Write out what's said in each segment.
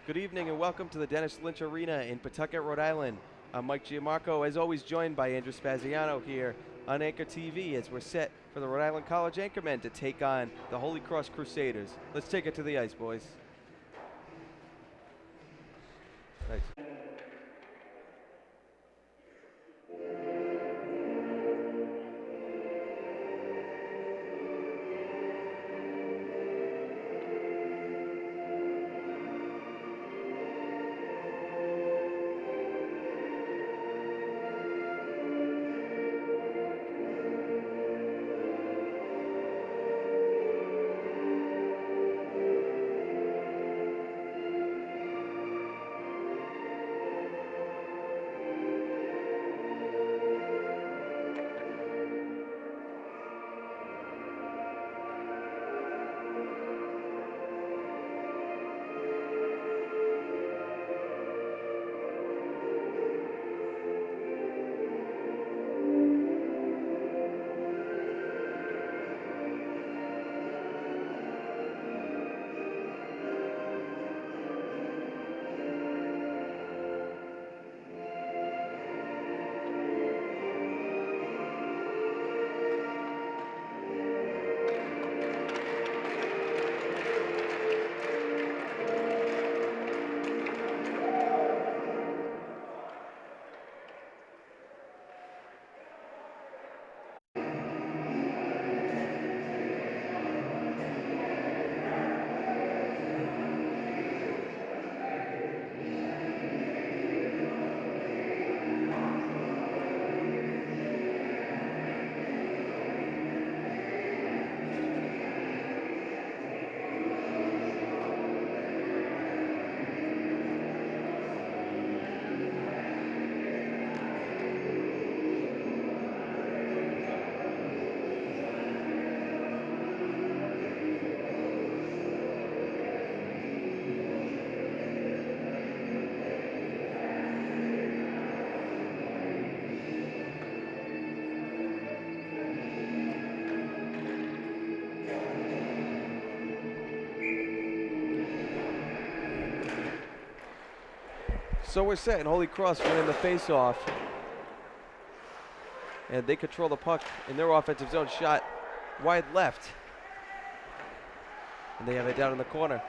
Good evening and welcome to the Dennis Lynch Arena in Pawtucket, Rhode Island. I'm Mike Giamarco, as always joined by Andrew Spaziano here on Anchor TV as we're set for the Rhode Island College Anchormen to take on the Holy Cross Crusaders. Let's take it to the ice, boys. Nice. So we're set, and Holy Cross winning the face-off. And they control the puck in their offensive zone. Shot wide left. And they have it down in the corner.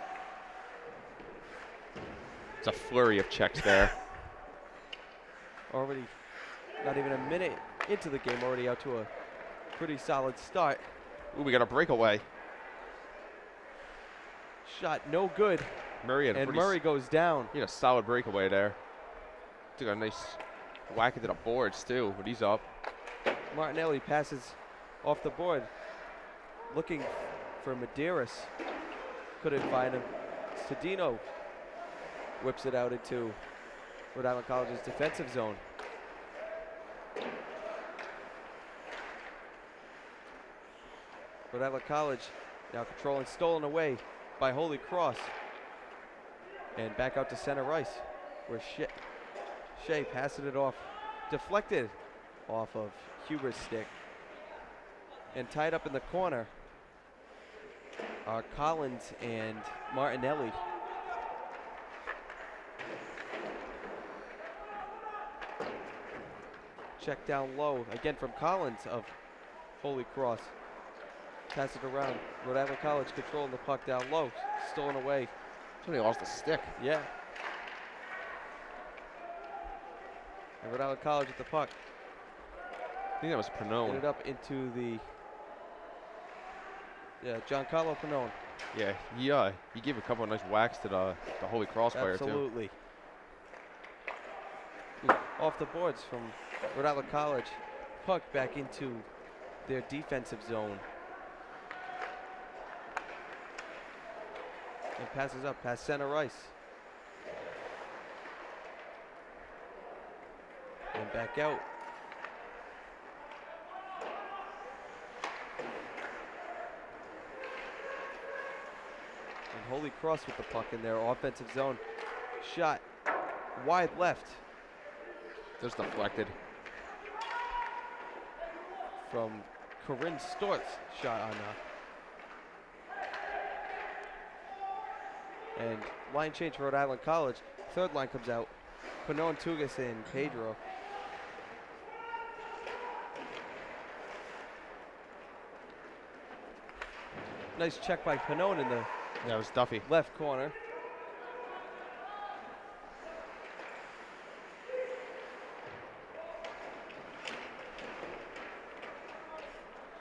It's a flurry of checks there. Already not even a minute into the game, already out to a pretty solid start. Ooh, we got a breakaway. Shot no good. Murray goes down. He had a solid breakaway there. Took a nice whack into the boards too, but he's up. Martinelli passes off the board, looking for Medeiros. Couldn't find him. Cedino whips it out into Rhode Island College's defensive zone. Rhode Island College now controlling, stolen away by Holy Cross. And back out to center ice, where Shea passing it off, deflected off of Huber's stick. And tied up in the corner are Collins and Martinelli. Check down low, again from Collins of Holy Cross. Pass it around, Rhode Island College controlling the puck down low, stolen away. Somebody lost the stick. Yeah. And Rhode Island College at the puck. I think that was Pernone. Ended up into the Giancarlo Pernone. Yeah, he gave a couple of nice whacks to the Holy Cross player too. Absolutely. Off the boards from Rhode Island College. Puck back into their defensive zone. And passes up past center ice. And back out. And Holy Cross with the puck in their offensive zone. Shot wide left. Just deflected. From Corinne Stort's shot on and line change for Rhode Island College. Third line comes out. Panon, Tugas, and Pedro. Nice check by Panon in the Yeah, it was Duffy. left corner.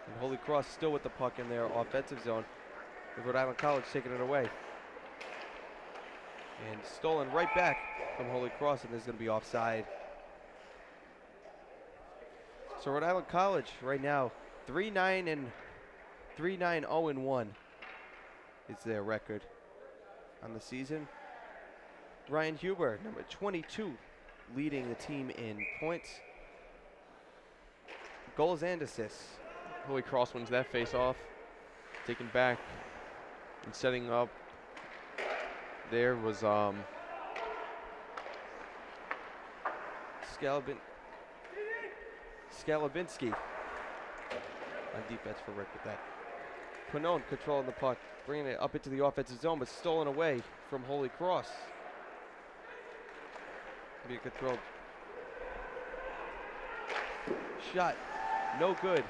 And Holy Cross still with the puck in their offensive zone. With Rhode Island College taking it away. And stolen right back from Holy Cross, and there's going to be offside. So Rhode Island College right now 3-9-0-1 is their record on the season. Ryan Huber, number 22, leading the team in points, goals and assists. Holy Cross wins that face-off. Taken back and setting up. There was Skalabinski on defense for Rick with that. Panon controlling the puck, bringing it up into the offensive zone, but stolen away from Holy Cross. Be controlled. Shot, no good.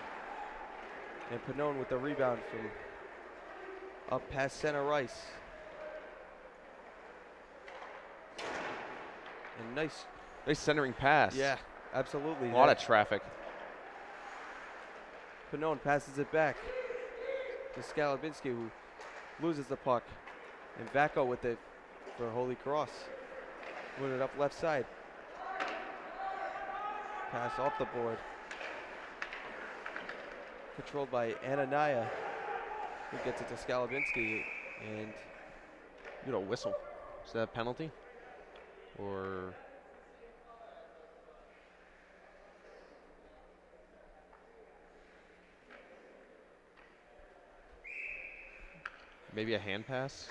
And Panon with the rebound from up past center ice. And nice centering pass. Yeah, absolutely. A lot of traffic. Panon passes it back to Skalabinski, who loses the puck. And Vacco with it for Holy Cross. Put it up left side. Pass off the board. Controlled by Anania, who gets it to Skalabinski. And You know, whistle. Is that a penalty? Or maybe a hand pass?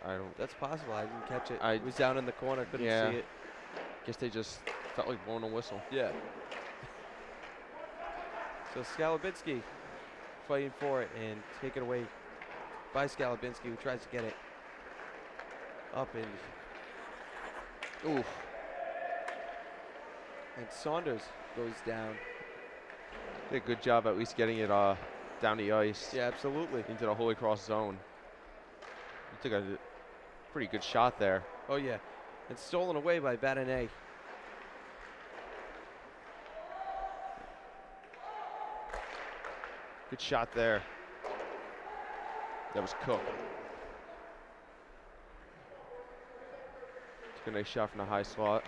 I don't. that's possible. I didn't catch it. I It was down in the corner. Couldn't Yeah. see it. Guess they just felt like blowing a whistle. Yeah. So Skalabinski fighting for it and taken away by Skalabinski, who tries to get it up and Oof. Saunders goes down. Did a good job at least getting it down the ice. Yeah, absolutely. Into the Holy Cross zone. He took a pretty good shot there. Oh yeah, and stolen away by Vadanet. Good shot there. That was Cook. Took a nice shot from the high slot.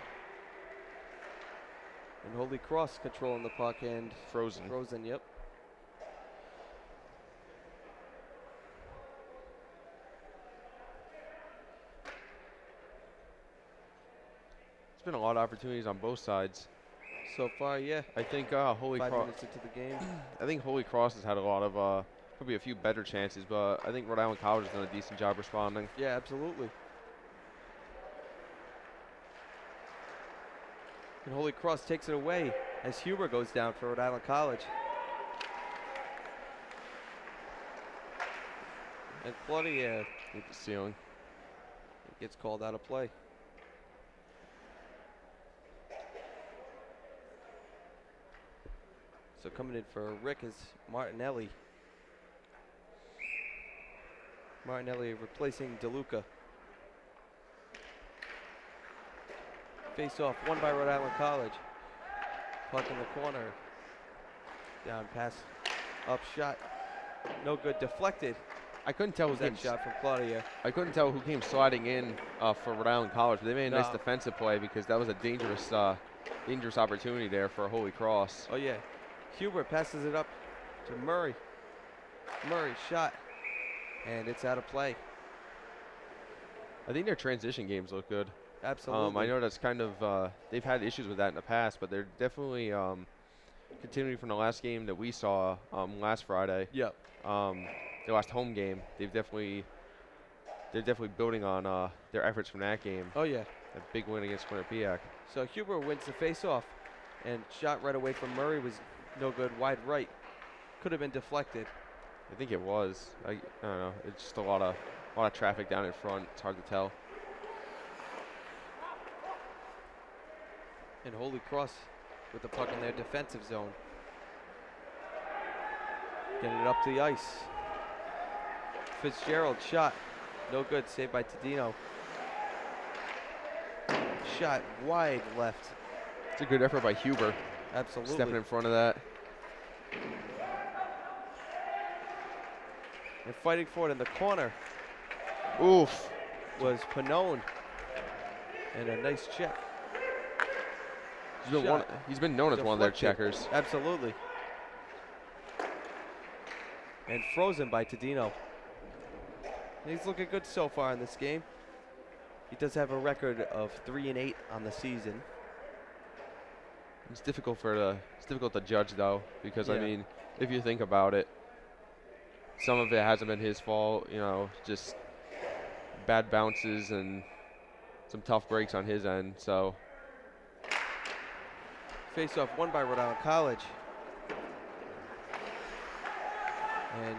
And Holy Cross controlling the puck and Frozen. Frozen, yep. There's been a lot of opportunities on both sides. So far, yeah. I think Holy 5 Cross. minutes into the game. I think Holy Cross has had a lot of probably a few better chances, but I think Rhode Island College has done a decent job responding. Yeah, absolutely. And Holy Cross takes it away as Huber goes down for Rhode Island College. And Claudia Hit the ceiling. gets called out of play. So coming in for Rick is Martinelli. Martinelli replacing DeLuca. Face off, won by Rhode Island College. Puck in the corner. Down pass, up shot. No good, deflected. I couldn't tell who Was that came. shot from Claudia. I couldn't tell who came sliding in for Rhode Island College. They made a nice No. defensive play because that was a dangerous opportunity there for Holy Cross. Oh yeah, Huber passes it up to Murray. Murray shot, and it's out of play. I think their transition games look good. Absolutely. I know that's kind of they've had issues with that in the past, but they're definitely continuing from the last game that we saw last Friday. Yep. Their last home game. They're definitely building on their efforts from that game. Oh yeah. A big win against Quinnipiac. So Huber wins the face-off, and shot right away from Murray was no good. Wide right, could have been deflected. I think it was. I don't know. It's just a lot of traffic down in front. It's hard to tell. And Holy Cross with the puck in their defensive zone. Getting it up to the ice. Fitzgerald shot. No good. Saved by Tadino. Shot wide left. It's a good effort by Huber. Absolutely. Stepping in front of that. And fighting for it in the corner Oof. was Pannone. And a nice check. He's been known as one of their Deflected. checkers. Absolutely. And frozen by Tadino. He's looking good so far in this game. He does have a record of 3-8 on the season. It's difficult to judge though, because I Yeah. mean, if you think about it, some of it hasn't been his fault. You know, just bad bounces and some tough breaks on his end. So Face-off won by Rhode Island College. And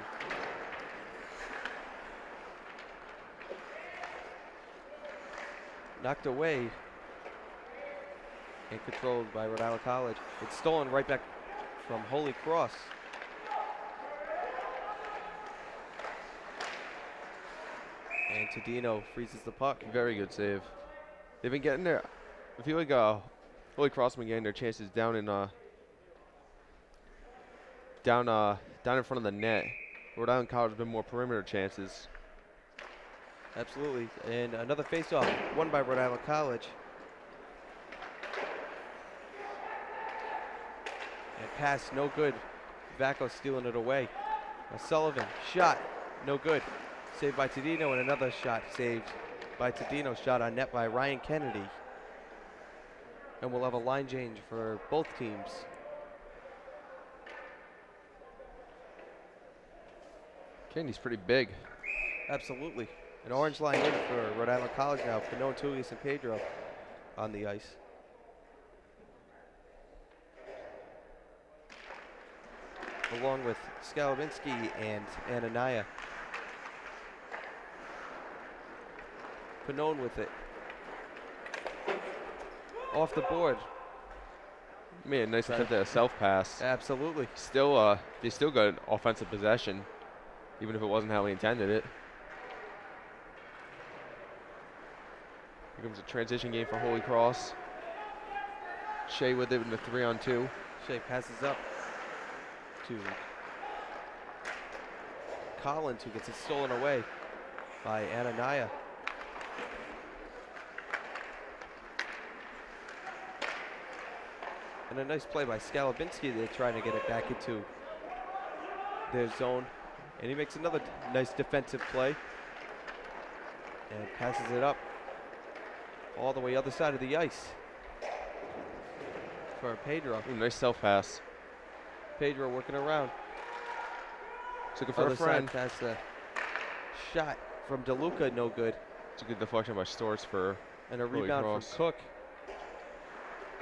knocked away and controlled by Rhode Island College. It's stolen right back from Holy Cross. And Tadino freezes the puck. very good save. They've been getting there. I feel like Holy Cross been getting their chances down in front of the net. Rhode Island College has been more perimeter chances. Absolutely. And another face-off won by Rhode Island College. And pass no good. Vacco stealing it away. Sullivan shot no good. Saved by Tadino, and another shot saved by Tadino. Shot on net by Ryan Kennedy. And we'll have a line change for both teams. Kennedy's pretty big. Absolutely. An orange line in for Rhode Island College now. Pannone, Tulius, and Pedro on the ice. Along with Skalabinsky and Anania. Pannone with it. Off the board. Made a nice attempt at a self pass. Absolutely. They still got offensive possession, even if it wasn't how he intended it. Here comes a transition game for Holy Cross. Shea with it in the 3-on-2. Shea passes up to Collins, who gets it stolen away by Anania. And a nice play by Skalabinsky. They're trying to get it back into their zone. And he makes another nice defensive play. And passes it up all the way other side of the ice for Pedro. Ooh, nice self pass. Pedro working around. Looking for Other a friend. side pass, shot from DeLuca, no good. It's a good deflection by Storrs for And a Holy rebound Cross. from Cook.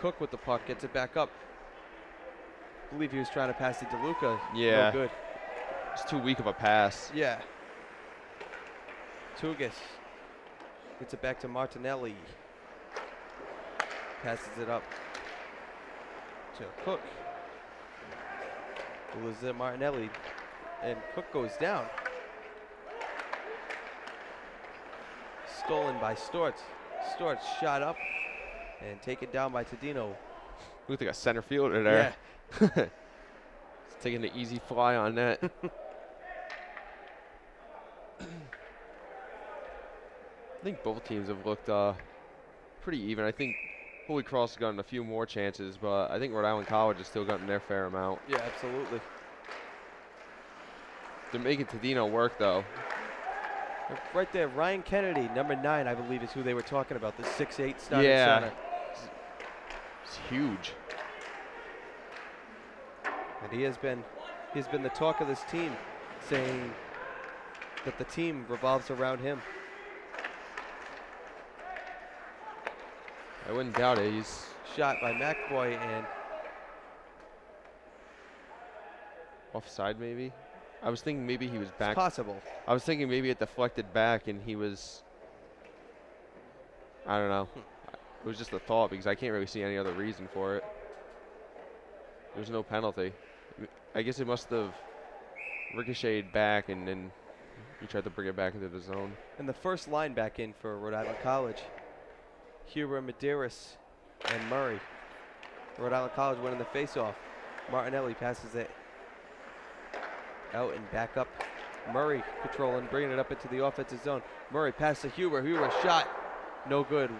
Cook with the puck, gets it back up. I believe he was trying to pass it to DeLuca. Yeah. No good. It's too weak of a pass. Yeah. Tugas gets it back to Martinelli. Passes it up to Cook. Who was it, Martinelli? And Cook goes down. Stolen by Storts. Storts shot up and taken down by Tadino. Looked like a center fielder there. Yeah. He's taking the easy fly on that. I think both teams have looked pretty even. I think Holy Cross has gotten a few more chances, but I think Rhode Island College has still gotten their fair amount. Yeah, absolutely. They're making Tadino work, though. Right there, Ryan Kennedy, number 9, I believe, is who they were talking about, the 6'8" starting Yeah. center. It's huge. And he's been the talk of this team, saying that the team revolves around him. I wouldn't doubt it. He's Shot by McBoy, and offside, maybe. I was thinking maybe he was it's back. possible. I was thinking maybe it deflected back and he was. I don't know. it was just a thought because I can't really see any other reason for it. There's no penalty. I guess it must have ricocheted back and then he tried to bring it back into the zone. And the first line back in for Rhode Island College. Huber, Medeiros, and Murray. Rhode Island College winning the faceoff. Martinelli passes it out and back up. Murray controlling, bringing it up into the offensive zone. Murray pass to Huber. Huber shot. No good.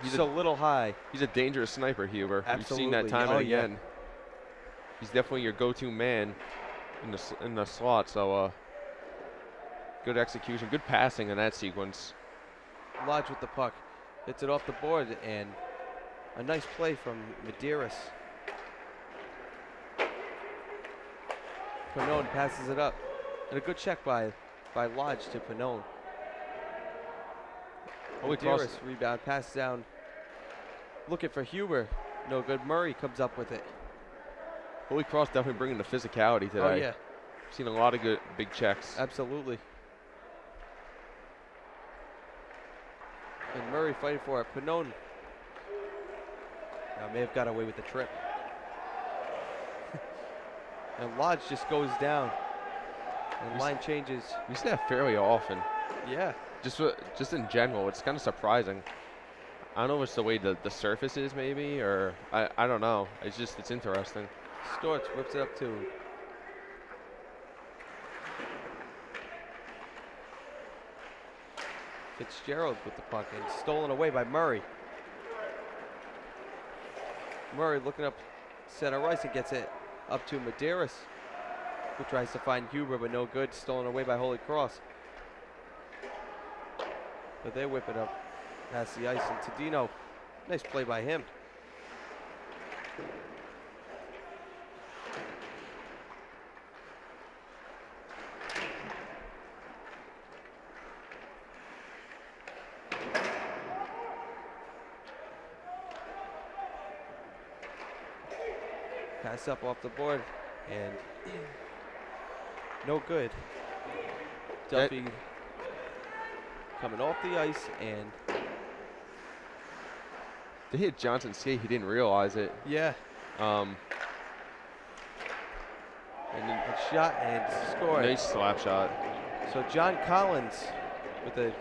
He's a little high. He's a dangerous sniper, Huber. Absolutely. We've seen that time and yeah. again. He's definitely your go-to man in the slot. So good execution, good passing in that sequence. Lodge with the puck. Hits it off the board and a nice play from Medeiros. Pannone passes it up. And a good check by Lodge to Pannone. Medeiros rebound, pass down. Looking for Huber. No good. Murray comes up with it. Holy Cross definitely bringing the physicality today. Oh, yeah. Seen a lot of good big checks. Absolutely. And Murray fighting for it. Pannone may have got away with the trip. And Lodge just goes down. And line changes. We see that fairly often. Yeah. Just in general, it's kind of surprising. I don't know if it's the way the surface is maybe, or I don't know. It's interesting. Storch whips it up to Fitzgerald with the puck and stolen away by Murray. Murray looking up center ice and gets it up to Medeiros, who tries to find Huber but no good. Stolen away by Holy Cross. But they whip it up past the ice and Tadino. Nice play by him. Pass up off the board and no good. Duffy coming off the ice and they hit Johnson's skate. He didn't realize it. yeah. And a shot and scored. Nice slap shot. So John Collins with a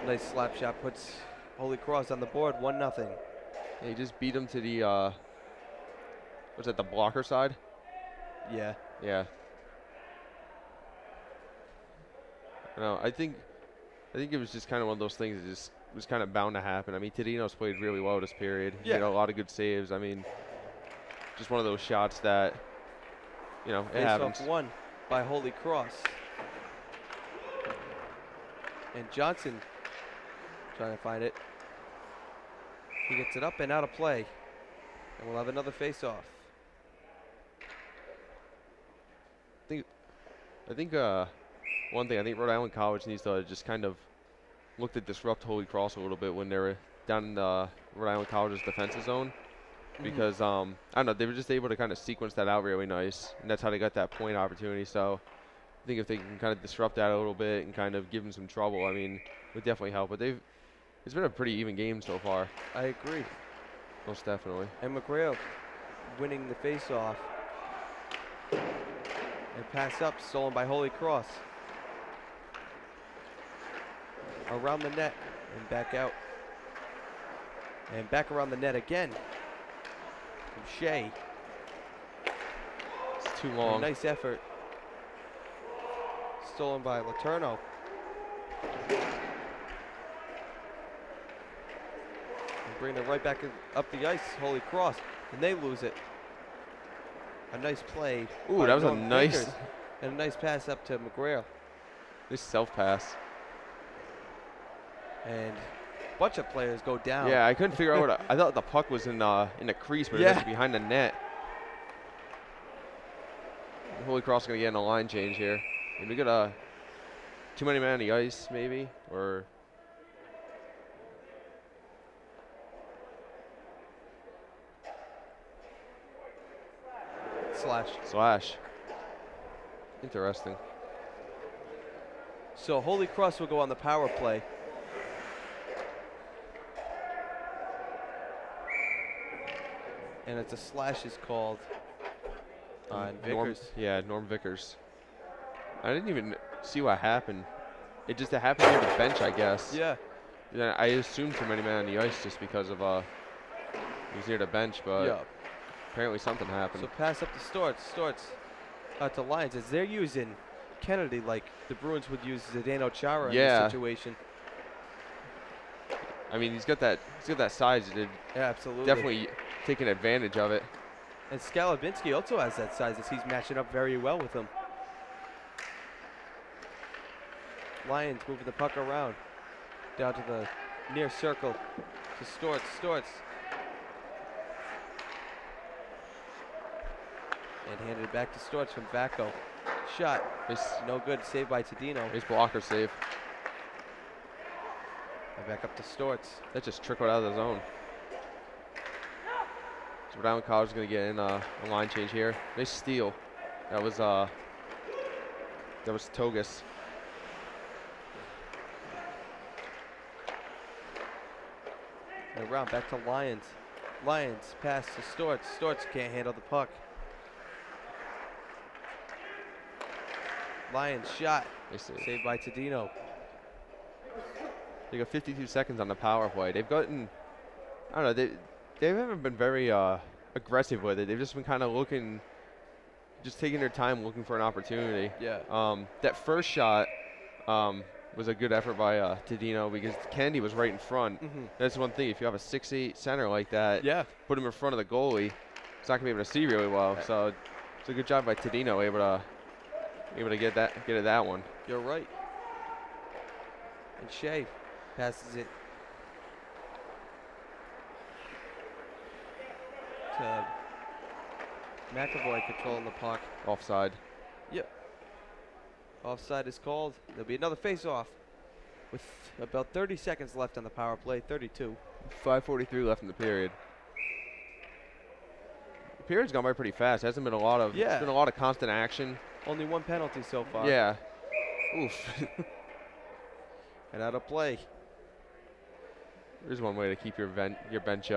nice slap shot puts Holy Cross on the board, 1-0. Yeah, he just beat him to the was that the blocker side? Yeah. Yeah. No, I think it was just kind of one of those things that just was kind of bound to happen. I mean, Tadino's played really well this period. He had a lot of good saves. I mean, just one of those shots that, you know, it happens. Face-off won by Holy Cross. And Johnson trying to find it. He gets it up and out of play. And we'll have another face-off. I think one thing I think Rhode Island College needs to just kind of look to disrupt Holy Cross a little bit when they were down in the Rhode Island College's defensive zone, because I don't know, they were just able to kind of sequence that out really nice, and that's how they got that point opportunity. So I think if they can kind of disrupt that a little bit and kind of give them some trouble, I mean, it would definitely help. But it's been a pretty even game so far. I agree. Most definitely. And McGrail winning the face-off. And pass up, stolen by Holy Cross. Around the net and back out. And back around the net again. From Shea. It's too long. Nice effort. Stolen by Letourneau. And bring it right back up the ice, Holy Cross. And they lose it. A nice play. Ooh, that was a nice. Fingers, and a nice pass up to McGrail. This self-pass. And a bunch of players go down. Yeah, I couldn't figure out I thought the puck was in the crease, but it was behind the net. Holy Cross is going to get in a line change here. And we got too many men on the ice, maybe, or. Slash. Interesting. So Holy Cross will go on the power play. And it's a slash is called on Vickers. Norm Vickers. I didn't even see what happened. It happened near the bench, I guess. Yeah. Yeah, I assumed too many men on the ice just because of he was near the bench, but Yeah. apparently something happened. So pass up to Storts. Storts to Lyons as they're using Kennedy like the Bruins would use Zdeno Chara in this situation. I mean, he's got that size. Yeah, absolutely. Definitely taking advantage of it. And Skalabinsky also has that size as he's matching up very well with him. Lyons moving the puck around. Down to the near circle to Storts. Storts. And handed it back to Storts from Vacco. Shot. No good. Saved by Tadino. His blocker save. And back up to Storts. That just trickled out of the zone. So Rhode Island College is going to get in a line change here. Nice steal. That was Togus. And around back to Lyons. Lyons pass to Storts. Storts can't handle the puck. Lyons shot. Saved by Tadino. They got 52 seconds on the power play. They've gotten, I don't know, they haven't been very aggressive with it. They've just been kind of looking, just taking their time looking for an opportunity. Yeah. That first shot was a good effort by Tadino because Kennedy was right in front. That's one thing. If you have a 6'8" center like that, put him in front of the goalie, he's not gonna be able to see really well. So it's a good job by Tadino, able to get at that one. You're right. And Shea passes it to McAvoy controlling the puck. Offside. Yep. Offside is called. There'll be another face-off with about 30 seconds left on the power play. 32. 5:43 left in the period. The period's gone by pretty fast. Hasn't been a lot of. It's been a lot of constant action. Only one penalty so far. Yeah. Oof. And out of play. There's one way to keep your bench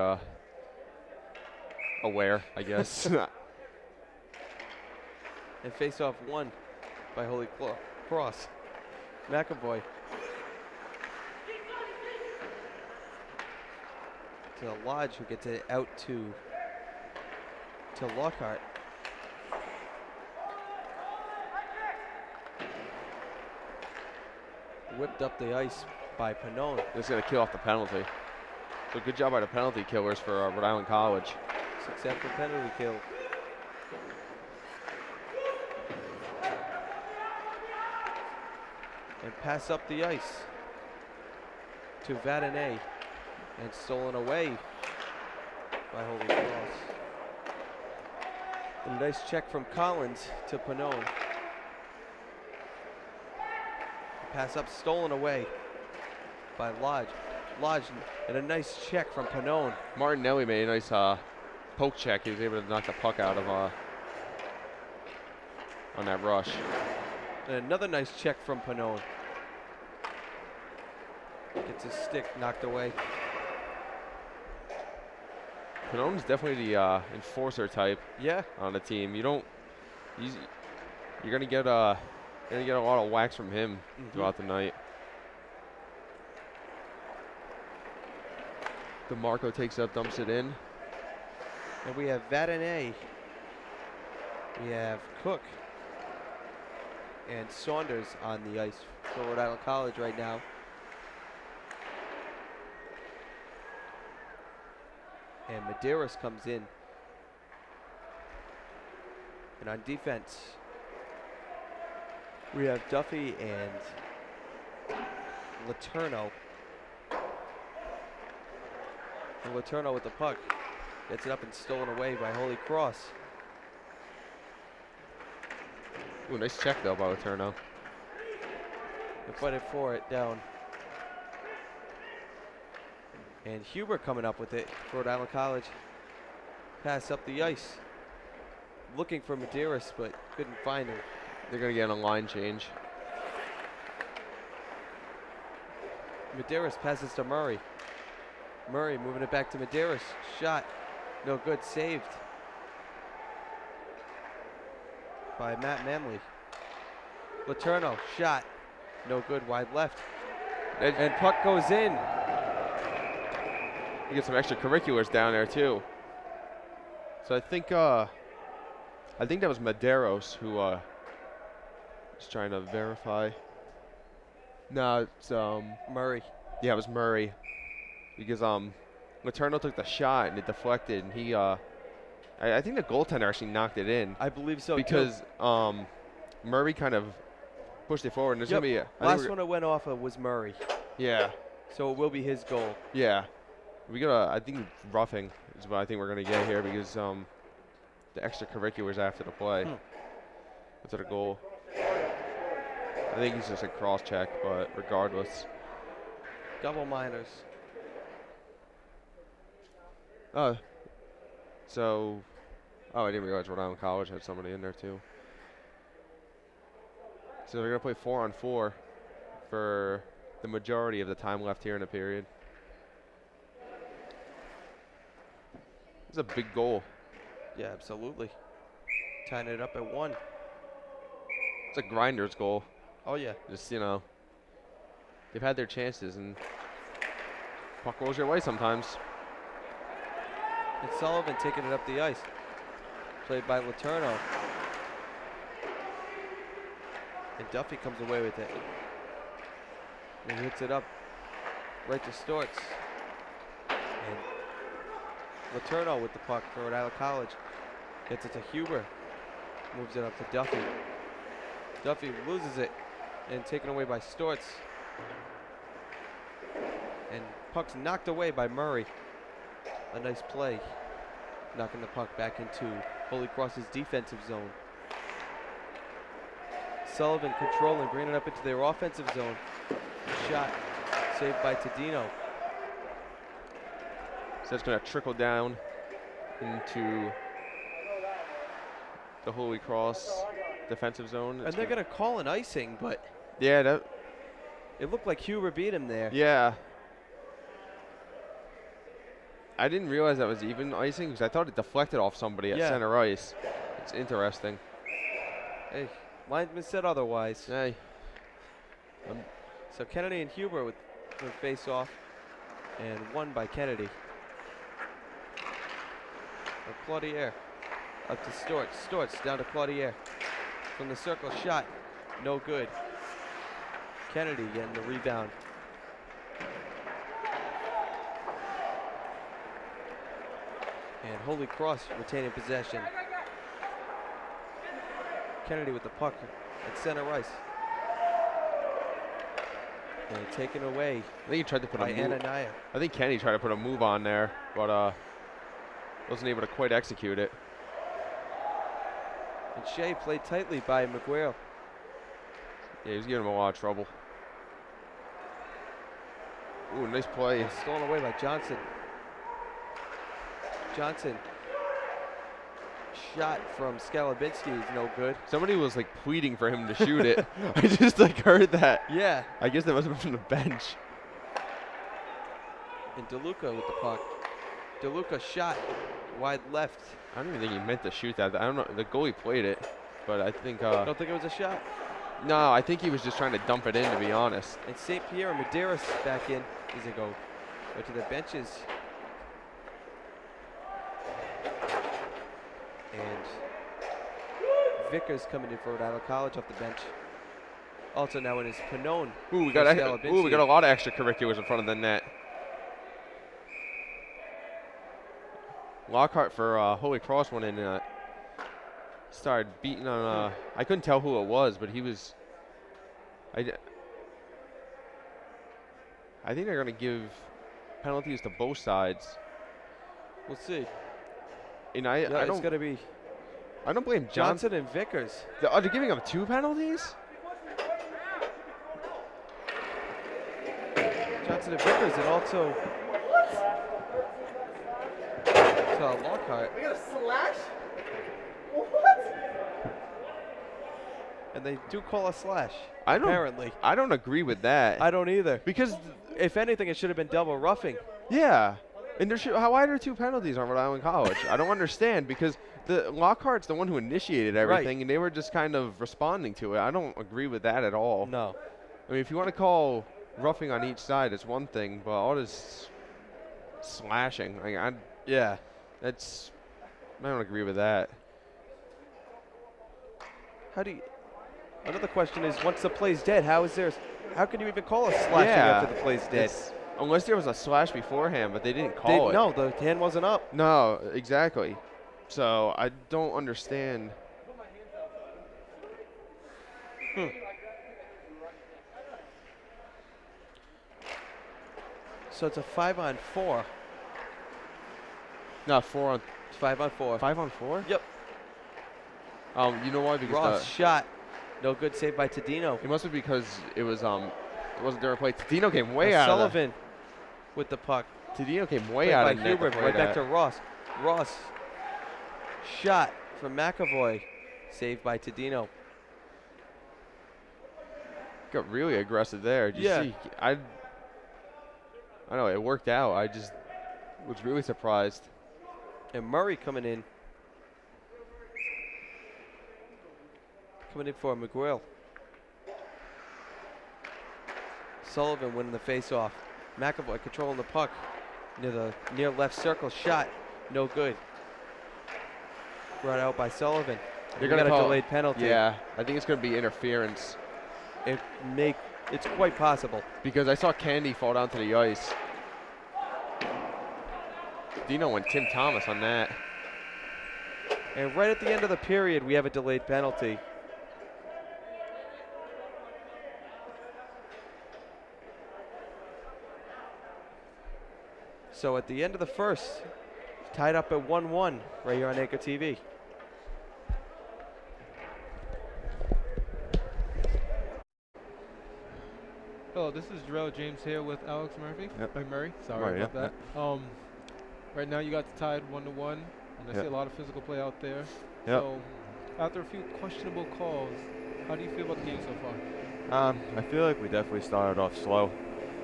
aware, I guess. And face-off won by Holy Cross. McAvoy. To Lodge, who gets it out to Lockhart. Whipped up the ice by Pannone. This is going to kill off the penalty. So good job by the penalty killers for Rhode Island College. Successful penalty kill. And pass up the ice to Vadane. And stolen away by Holy Cross. A nice check from Collins to Pannone. Pass up, stolen away by Lodge. Lodge, and a nice check from Pannone. Martinelli made a nice poke check. He was able to knock the puck out of on that rush. And another nice check from Pannone. Gets his stick knocked away. Pannone's definitely the enforcer type. Yeah. On the team. You're gonna get a lot of whacks from him throughout the night. DeMarco takes up, dumps it in. And we have Vadane. We have Cook and Saunders on the ice for Rhode Island College right now. And Medeiros comes in. And on defense, we have Duffy and Letourneau. And Letourneau with the puck. Gets it up and stolen away by Holy Cross. Ooh, nice check though by Letourneau. They're fighting for it down. And Huber coming up with it. Rhode Island College. Pass up the ice. Looking for Medeiros, but couldn't find him. They're going to get a line change. Medeiros passes to Murray. Murray moving it back to Medeiros. Shot. No good. Saved by Matt Manley. Letourneau, shot. No good. Wide left. And puck goes in. You get some extracurriculars down there too. So I think that was Medeiros who was trying to verify. No, it's Murray. yeah, it was Murray. Because Letourneau took the shot and it deflected, and he I think the goaltender actually knocked it in. I believe so Because too. Murray kind of pushed it forward, and there's gonna be last one it went off of was Murray. Yeah. So it will be his goal. Yeah. We got I think roughing is what I think we're gonna get here, because the extracurriculars after the play. What's it a goal? I think he's just a cross check, but regardless. Double minors. So I didn't realize Rhode Island College had somebody in there too. So they're gonna play 4-on-4 for the majority of the time left here in the period. It's a big goal. Yeah, absolutely. Tying it up at 1. It's a grinder's goal. Oh yeah. Just, they've had their chances, and puck rolls your way sometimes. And Sullivan taking it up the ice. Played by Letourneau. And Duffy comes away with it. And he hits it up right to Storts. And Letourneau with the puck for Rhode Island College. Gets it to Huber. Moves it up to Duffy. Duffy loses it. And taken away by Storts. And puck's knocked away by Murray. A nice play. Knocking the puck back into Holy Cross's defensive zone. Sullivan controlling, bringing it up into their offensive zone. Shot saved by Tadino. So it's going to trickle down into the Holy Cross defensive zone. And they're going to call an icing, but yeah, it looked like Huber beat him there. Yeah. I didn't realize that was even icing, because I thought it deflected off somebody at center ice. It's interesting. Hey, linesman said otherwise. Hey. So Kennedy and Huber with face off, and won by Kennedy. Or Claudier up to Storts. Storts down to Claudier. From the circle shot, no good. Kennedy getting the rebound. And Holy Cross retaining possession. Kennedy with the puck at center ice. And taken away I think he tried to put by a move. Anania. I think Kenny tried to put a move on there, but wasn't able to quite execute it. And Shea played tightly by McGuire. Yeah, he was giving him a lot of trouble. Ooh, nice play. Stolen away by Johnson. Johnson. Shot from Skalabinski is no good. Somebody was pleading for him to shoot it. I just heard that. Yeah. I guess that must have been from the bench. And DeLuca with the puck. DeLuca shot wide left. I don't even think he meant to shoot that. I don't know. The goalie played it, but I think. Don't think it was a shot. No, I think he was just trying to dump it in, to be honest. And St. Pierre and Medeiros back in. As they go right to the benches. And Vickers coming in for Rhode Island College off the bench. Also now in his Pannone. Ooh, we got a lot of extracurriculars in front of the net. Lockhart for Holy Cross went in and started beating on. I couldn't tell who it was, but he was. I think they're going to give penalties to both sides. We'll see. And it's going to be I don't blame Johnson and Vickers. They're giving them 2 penalties? Johnson and Vickers, and also Lockhart. We got a slash? What? And they do call a slash, I don't, apparently. I don't agree with that. I don't either. Because, If anything, it should have been double roughing. yeah. And why are there 2 penalties on Rhode Island College? I don't understand because the Lockhart's the one who initiated everything, and they were just kind of responding to it. I don't agree with that at all. No. I mean, if you want to call roughing on each side, it's one thing, but all this slashing, I don't agree with that. Another question is, once the play's dead, how can you even call a slashing after the play's dead? Unless there was a slash beforehand, but they didn't call it. No, the hand wasn't up. No, exactly. So I don't understand. So it's a 5-on-4. No, 4 on 5-on-4. 5 on 4. Yep. You know why? Because Ross shot, no good, saved by Tadino. it must be because it wasn't during play. Tadino came way out Sullivan with the puck. Tadino came way Played out by of net. Huber, to play right back to that. Ross. Ross shot from McAvoy, saved by Tadino. Got really aggressive there. Did you see? I know it worked out. I just was really surprised. And Murray coming in for McGrill. Sullivan winning the face-off. McAvoy controlling the puck near left circle. Shot, no good. Brought out by Sullivan. They're Got gonna a call delayed penalty. Yeah, I think it's going to be interference It's quite possible. because I saw Candy fall down to the ice. Dino went Tim Thomas on that. And right at the end of the period, we have a delayed penalty. So at the end of the first, tied up at 1-1 right here on Anchor TV. Hello, this is Jarrell James here with Alex Murphy. Yep. Murray, sorry Murray, about that. Right now you got tied 1-1, and I see Yep. a lot of physical play out there. Yep. So, after a few questionable calls, how do you feel about the game so far? I feel like we definitely started off slow.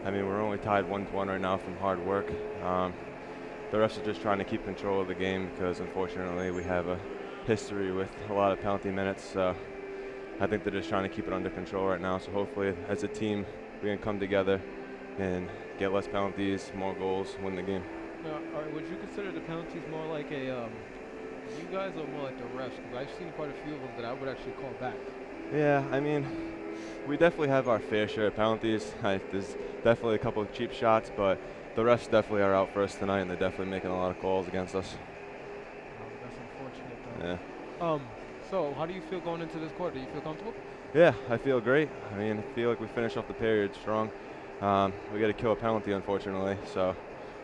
I mean, we're only tied 1-1 right now from hard work. The refs are just trying to keep control of the game because, unfortunately, we have a history with a lot of penalty minutes. So I think they're just trying to keep it under control right now. So hopefully, as a team, we can come together and get less penalties, more goals, win the game. Now, would you consider the penalties more like you guys or more like the refs? Because I've seen quite a few of them that I would actually call back. Yeah, I mean, we definitely have our fair share of penalties. There's definitely a couple of cheap shots, but the refs definitely are out for us tonight, and they're definitely making a lot of calls against us. That's unfortunate, though. Yeah. So, how do you feel going into this quarter? Do you feel comfortable? Yeah, I feel great. I mean, I feel like we finished off the period strong. We got to kill a penalty, unfortunately. So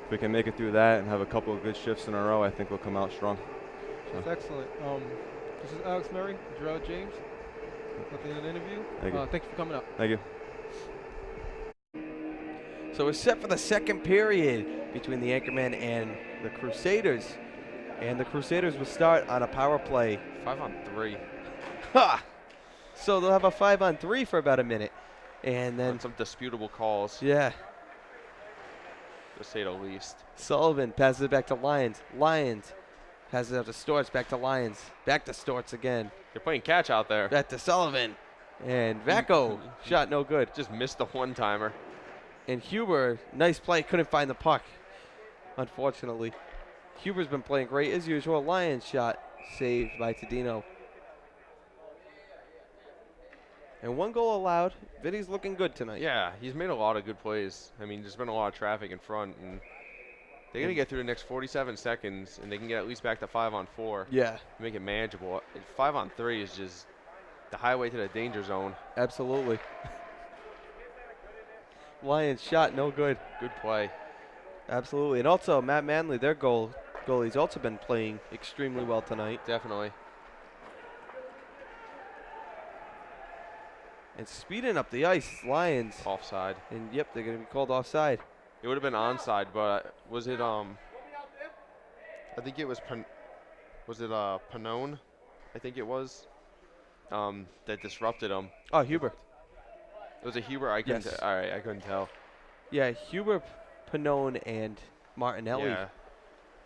if we can make it through that and have a couple of good shifts in a row, I think we'll come out strong. That's excellent. This is Alex Murray, Jarrell James. At the end of the interview. Thank you. Thank you for coming up. Thank you. So we're set for the second period between the Anchormen and the Crusaders. And the Crusaders will start on a power play. 5 on 3. Ha! So they'll have a 5-on-3 for about a minute. And then, Some disputable calls, yeah, to say the least. Sullivan passes it back to Lyons. Lyons passes it out to Storts, back to Lyons. Back to Storts again. They're playing catch out there. Back to Sullivan. And Vacco, shot no good. Just missed the one-timer. And Huber, nice play, couldn't find the puck, unfortunately. Huber's been playing great as usual. Lyons shot saved by Tadino. And one goal allowed. Vinny's looking good tonight. Yeah, he's made a lot of good plays. I mean, there's been a lot of traffic in front, and they're going to get through the next 47 seconds, and they can get at least back to 5 on 4. Yeah, Make it manageable. 5 on 3 is just the highway to the danger zone. absolutely. Lyons shot no good. Good play. Absolutely. And also Matt Manley, their goalie's also been playing extremely well tonight. Definitely. And speeding up the ice, Lions. Offside. And yep, they're going to be called offside. It would have been onside, but was it I think it was Panone? I think it was that disrupted him. Oh, Huber. It was a Huber. I couldn't. Yes. All right, I couldn't tell. Yeah, Huber, Panone, and Martinelli. Yeah.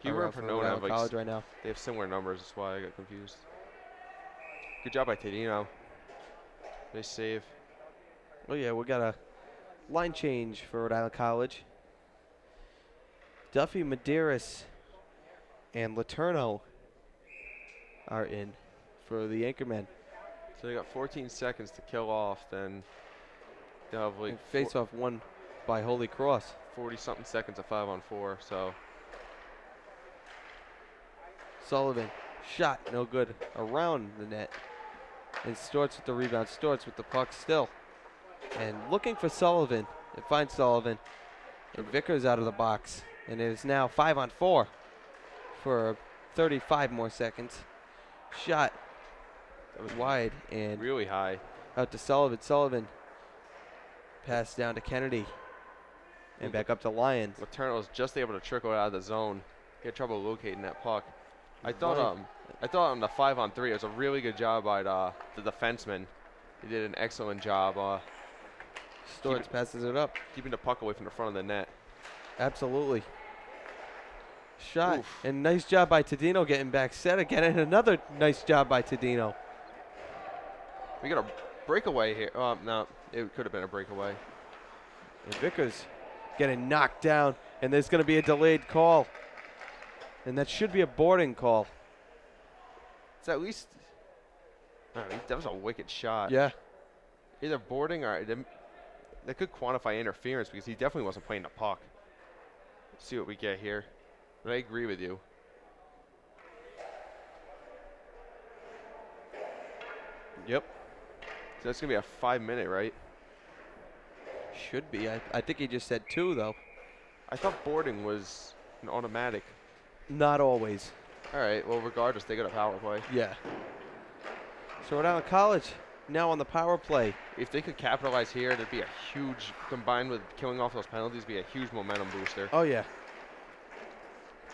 Huber are and for Pernone Rhode have Island like College right now. they have similar numbers. That's why I got confused. Good job by Tadino. Nice save. Oh yeah, we got a line change for Rhode Island College. Duffy, Medeiros, and Laterno are in for the Anchormen. So they got 14 seconds to kill off. Then they'll have like And face-off won by Holy Cross. 40-something seconds at 5-on-4. So Sullivan, shot, no good, around the net. And Storts with the rebound. Storts with the puck still. And looking for Sullivan. It finds Sullivan. And Vickers out of the box. And it is now 5-on-4 for 35 more seconds. Shot. That was wide and really high. out to Sullivan. Sullivan pass down to Kennedy. And back up to Lyons. Laterno was just able to trickle out of the zone. He had trouble locating that puck. I thought Right. on the 5-on-3 it was a really good job by the defenseman. He did an excellent job Storts passes it up. keeping the puck away from the front of the net. Absolutely. Shot. Oof. And nice job by Tadino getting back set again. And another nice job by Tadino. We got a breakaway here. No, it could have been a breakaway. And Vickers getting knocked down. And there's going to be a delayed call. And that should be a boarding call. It's at least. That was a wicked shot. Yeah. Either boarding or they could quantify interference because he definitely wasn't playing the puck. Let's see what we get here. But I agree with you. Yep. So that's gonna be a 5-minute, right? Should be. I think he just said 2, though. I thought boarding was an automatic. Not always. All right. Well, regardless, they got a power play. Yeah. So Rhode Island College now on the power play. If they could capitalize here, it'd be a huge, combined with killing off those penalties, be a huge momentum booster. Oh, yeah.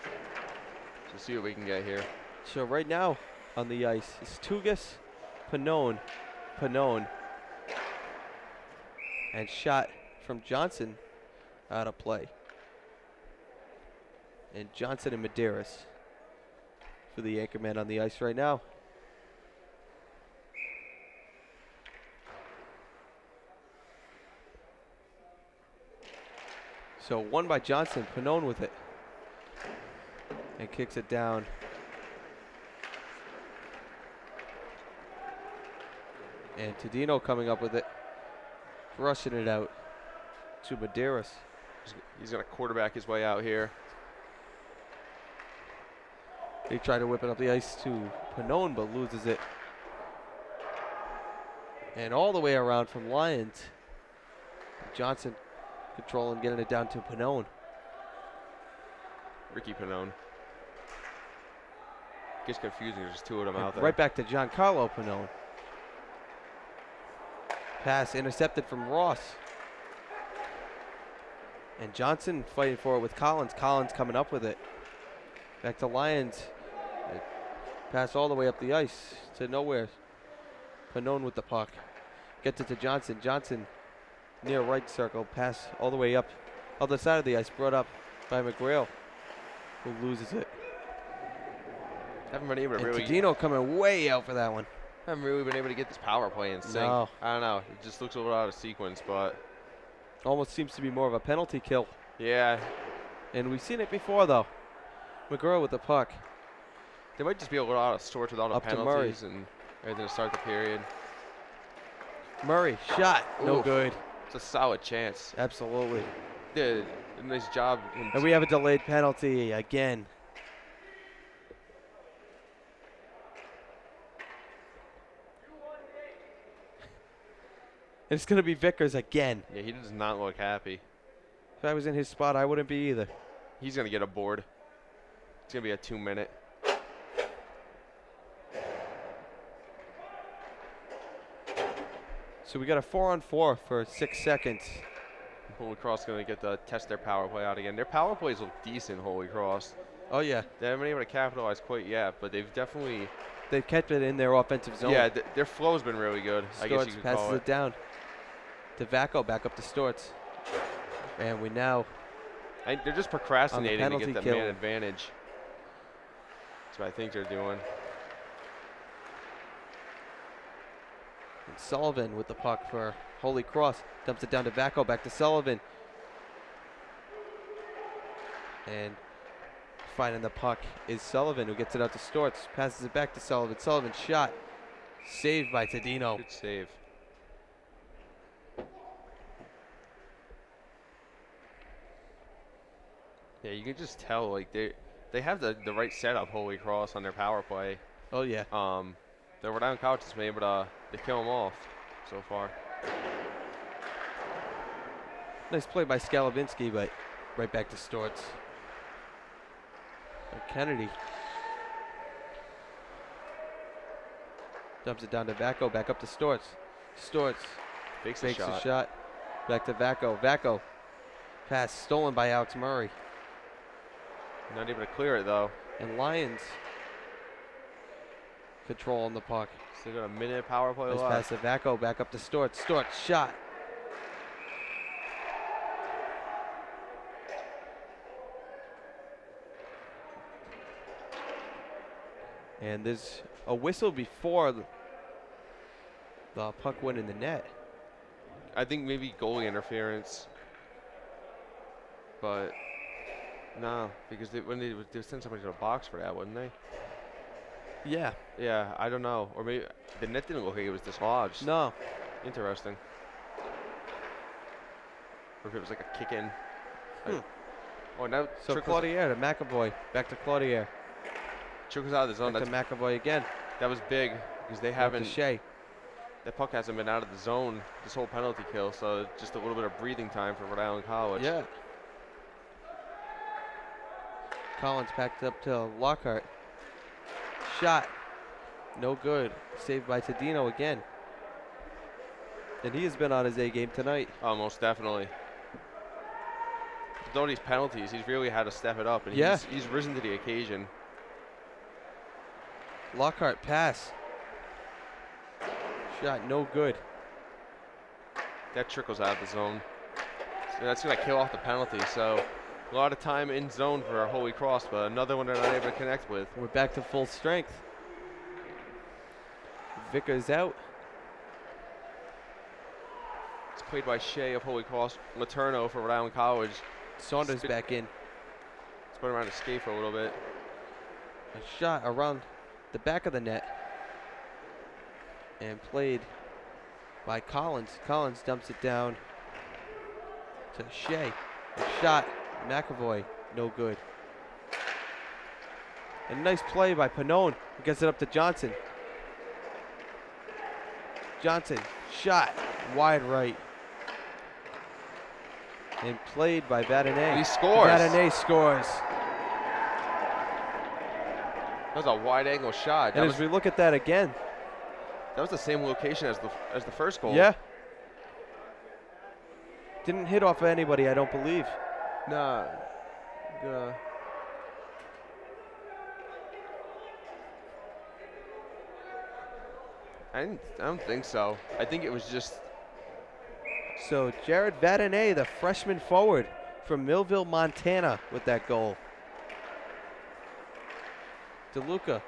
So see what we can get here. So right now on the ice is Tugas, Pannone, and shot from Johnson out of play. And Johnson and Medeiros for the Anchormen on the ice right now. So one by Johnson, Pannone with it. And kicks it down. And Tadino coming up with it. Rushing it out to Medeiros. He's going to quarterback his way out here. They try to whip it up the ice to Pannone, but loses it. And all the way around from Lyons. Johnson controlling, getting it down to Pannone. Ricky Pannone. Gets confusing. There's just two of them And out there. right back to Giancarlo Pannone. Pass intercepted from Ross. And Johnson fighting for it with Collins. Collins coming up with it. Back to Lyons. Pass all the way up the ice to nowhere. Pannone with the puck. Gets it to Johnson. Johnson near right circle. Pass all the way up. Other side of the ice. Brought up by McGrail, who loses it. Haven't been able to And really. Tadino coming way out for that one. Haven't really been able to get this power play in sync. No. I don't know. It just looks a little out of sequence, but Almost seems to be more of a penalty kill. yeah, And we've seen it before, though. McGraw with the puck. they might just be a little out of sorts with all the Up to Murray. penalties and everything to start the period. Murray, shot. No Oof. good. It's a solid chance. Absolutely. Did a nice job. And we have a delayed penalty again. And it's going to be Vickers again. Yeah, he does not look happy. If I was in his spot, I wouldn't be either. He's gonna get a board. It's gonna be a 2-minute. So we got a 4-on-4 for 6 seconds. Holy Cross gonna get to test their power play out again. Their power plays look decent, Holy Cross. Oh, yeah. They haven't been able to capitalize quite yet, but they've definitely. They've kept it in their offensive zone. Yeah, their flow's been really good. I guess Storts you could passes call it it. down to Vacco, back up to Storts. And we now They're just procrastinating to penalty get the kill. man advantage. That's what I think they're doing. And Sullivan with the puck for Holy Cross. Dumps it down to Vacco, back to Sullivan. And finding the puck is Sullivan, who gets it out to Storts. Passes it back to Sullivan. Sullivan shot. Saved by Tadino. Good save. Yeah, you can just tell like they have the right setup. Holy Cross on their power play. Oh, yeah. The Rhode Island College has been able to kill them off so far. Nice play by Skalavinsky, but right back to Storts. And Kennedy dumps it down to Vacco, back up to Storts. Storts Fakes fakes a a shot. shot. Back to Vacco. Vacco. Pass stolen by Alex Murray. Not able to clear it though. And Lions controlling the puck. Still got a minute of power play Nice left. pass to Vacco, back up to Storts. Storts shot. And there's a whistle before the puck went in the net. I think maybe goalie interference, but no, because they send somebody to the box for that, wouldn't they? Yeah. Yeah, I don't know. Or maybe the net didn't look like it was dislodged. No. Interesting. Or if it was like a kick in. Oh, now So Claudier to McAvoy. Back to Claudier. trickles out of the zone. Back to McAvoy again. That was big because they Back haven't. to Shea. That puck hasn't been out of the zone this whole penalty kill, so just a little bit of breathing time for Rhode Island College. Yeah. Collins packed up to Lockhart. Shot. No good. Saved by Tadino again. And he has been on his A game tonight. Oh, most definitely. With all these penalties, he's really had to step it up, and Yeah. he's risen to the occasion. Lockhart pass. Shot no good. That trickles out of the zone. So that's going to kill off the penalty, so a lot of time in zone for Holy Cross, but another one they're not able to connect with. We're back to full strength. Vickers out. It's played by Shea of Holy Cross. Letourneau for Rhode Island College. Saunders Spin- back in. Spun around his skate for a little bit. A shot around the back of the net. And played by Collins. Collins dumps it down to Shea. A shot. McAvoy. No good. A nice play by Pannone. He gets it up to Johnson. Johnson. Shot. Wide right. And played by Vadonais. He scores. Vadonais scores. That was a wide angle shot. And as we look at that again. That was the same location as the first goal. Yeah. Didn't hit off of anybody, I don't believe. Nah. I don't think so. I think it was just. So Jared Vadonais, the freshman forward from Millville, Montana, with that goal. DeLuca.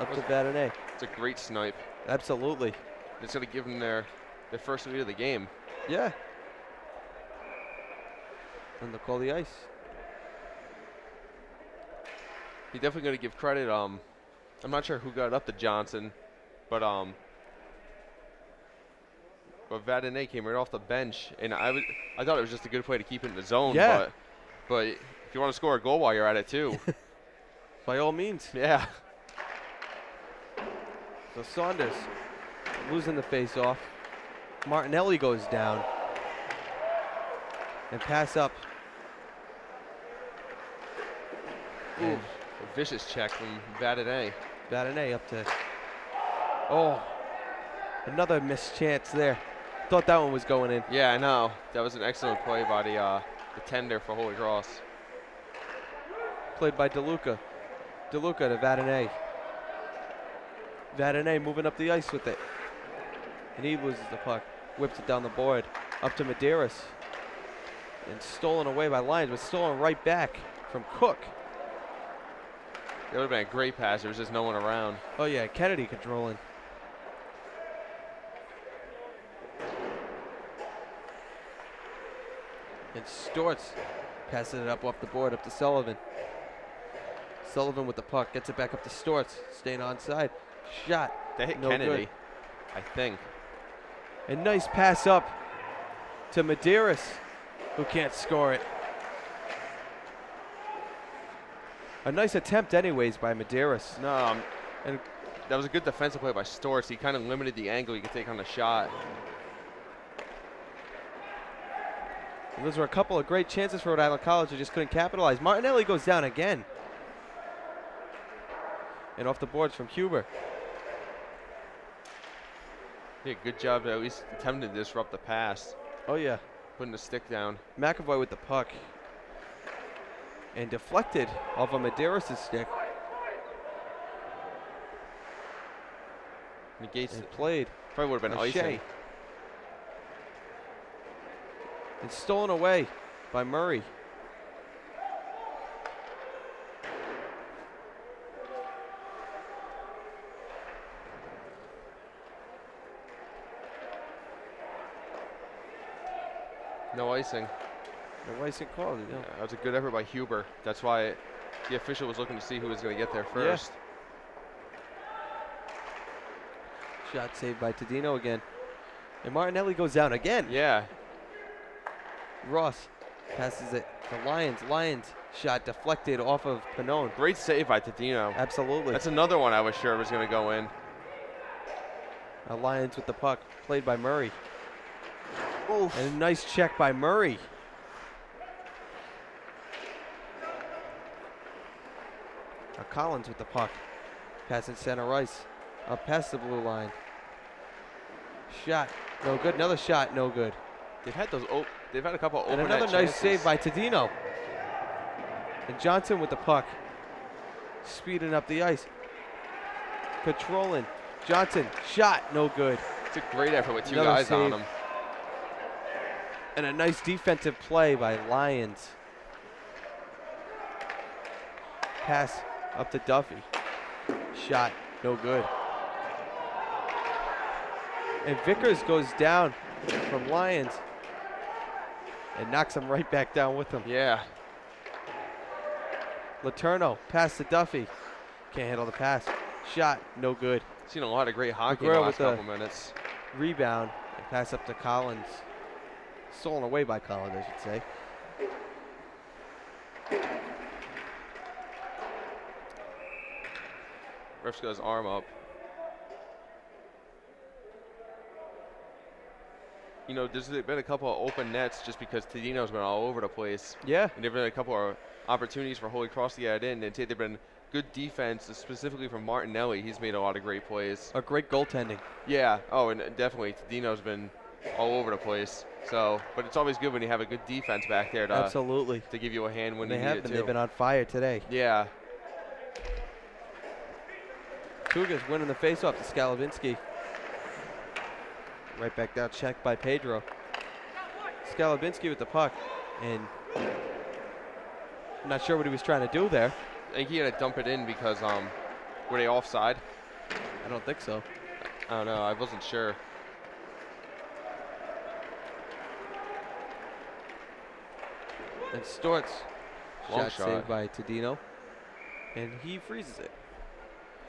Up to Vadonais. It's a great snipe. Absolutely. It's going to give them their first lead of the game. Yeah. And they'll call the ice. He's definitely going to give credit. I'm not sure who got it up to Johnson, but Vadonais came right off the bench, and I thought it was just a good play to keep it in the zone. Yeah. But if you want to score a goal while you're at it too, By all means. yeah. So Saunders losing the face-off. Martinelli goes down. And pass up. Ooh, a vicious check from Vadonais. Vadonais up to. Oh, another missed chance there. Thought that one was going in. Yeah, I know. That was an excellent play by the tender for Holy Cross. Played by DeLuca. DeLuca to Vadonais. Vadonais moving up the ice with it. And he loses the puck. Whips it down the board. Up to Medeiros. And stolen away by Lyons, but stolen right back from Cook. That would have been a great pass. There was just no one around. Oh yeah, Kennedy controlling. And Storts passes it up off the board up to Sullivan. Sullivan with the puck, gets it back up to Storts, staying onside. Shot. They hit No Kennedy, good. I think. A nice pass up to Medeiros, who can't score it. A nice attempt anyways by Medeiros. No, and that was a good defensive play by Storts. He kind of limited the angle he could take on the shot. And those were a couple of great chances for Rhode Island College, who just couldn't capitalize. Martinelli goes down again. And off the boards from Huber. Yeah, good job to at least attempting to disrupt the pass, Oh yeah, putting the stick down. McAvoy with the puck. And deflected off of Medeiros' stick. Negates And it. played. Probably would have been O'Shea. icing. And stolen away by Murray. No icing. No icing called. Yeah, that was a good effort by Huber. That's why the official was looking to see who was going to get there first. Shot saved by Tadino again. And Martinelli goes down again. Yeah. Ross passes it to Lyons. Lyons shot deflected off of Pannone. Great save by Tadino. Absolutely. That's another one I was sure was going to go in. Lyons with the puck, played by Murray. And a nice check by Murray. Now Collins with the puck, passing center ice, up past the blue line. Shot, no good. Another shot, no good. They've had those. They've had a couple And open another net nice chances. save by Tadino. And Johnson with the puck, speeding up the ice, controlling. Johnson shot, no good. It's a great effort with two Another guys on save. him. And a nice defensive play by Lyons. Pass up to Duffy. Shot, no good. And Vickers goes down from Lyons and knocks him right back down with him. Yeah. Letourneau, pass to Duffy. Can't handle the pass. Shot, no good. Seen a lot of great hockey in McGraw the with last the- couple minutes. Rebound and pass up to Collins. Stolen away by Collins, I should say. Ref's got his arm up. You know, there's been a couple of open nets just because Tadino's been all over the place. Yeah, And there have been a couple of opportunities for Holy Cross to get it in. And there have been good defense, specifically from Martinelli. He's made a lot of great plays. a great goaltending. Yeah. Oh, and definitely Tadino's been all over the place. So, but it's always good when you have a good defense back there to Absolutely. give you a hand when They you need have it been. too. They've been on fire today. Yeah. Cougars winning the faceoff to Skalavinsky. Right back down, checked by Pedro. Skalavinsky with the puck, and I'm not sure what he was trying to do there. I think he had to dump it in because were they offside? I don't think so. I don't know. I wasn't sure. And Storts, Long shot shot. saved by Tadino, and he freezes it.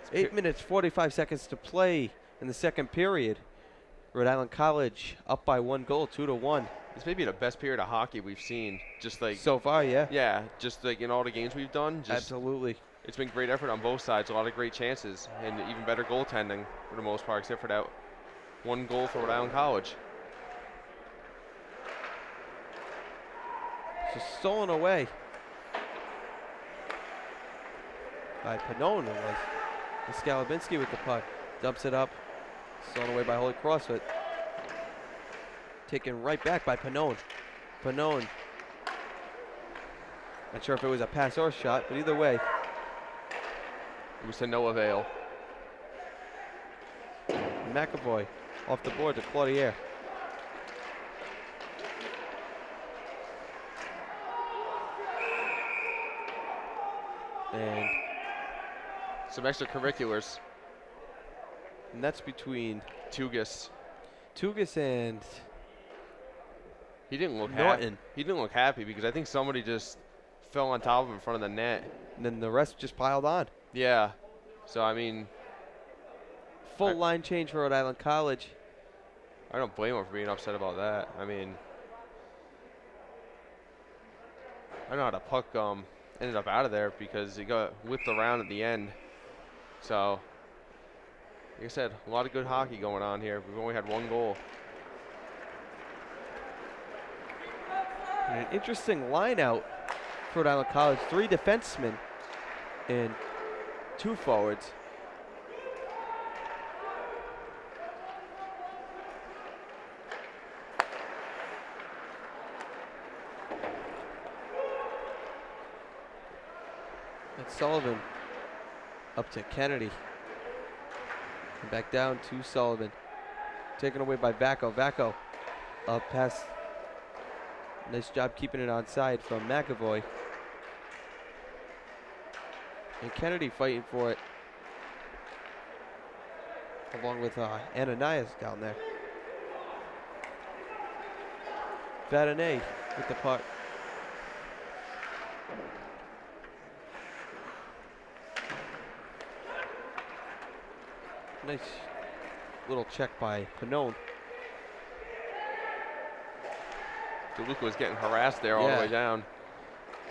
It's 8 minutes, 45 seconds to play in the second period. Rhode Island College up by 1 goal, 2-1. This may be the best period of hockey we've seen. Just like So far, yeah. yeah, just like in all the games we've done. Just Absolutely. it's been great effort on both sides. A lot of great chances and even better goaltending for the most part, except for that 1 goal for Rhode Island College. So stolen away by Pannone, it was. And Skalabinsky with the puck. Dumps it up. Stolen away by Holy Cross, but taken right back by Pannone. Pannone. Not sure if it was a pass or a shot, but either way. It was to no avail. McAvoy off the board to Cloutier. And Some extracurriculars. that's between Tugas. Tugas and He didn't look Norton. happy. He didn't look happy because I think somebody just fell on top of him in front of the net. And then the rest just piled on. Yeah. So, I mean, Full line change for Rhode Island College. I don't blame him for being upset about that. I mean, I don't know how the puck ended up out of there because he got whipped around at the end. So, like I said, a lot of good hockey going on here. We've only had one goal. And an interesting line out for Rhode Island College. 3 defensemen and 2 forwards. And Sullivan up to Kennedy. And back down to Sullivan. Taken away by Vacco. Vacco up past. Nice job keeping it onside from McAvoy. And Kennedy fighting for it. Along with Ananias down there. Vadane with the puck. Nice little check by Pannone. DeLuca was getting harassed there all the Yeah. way down.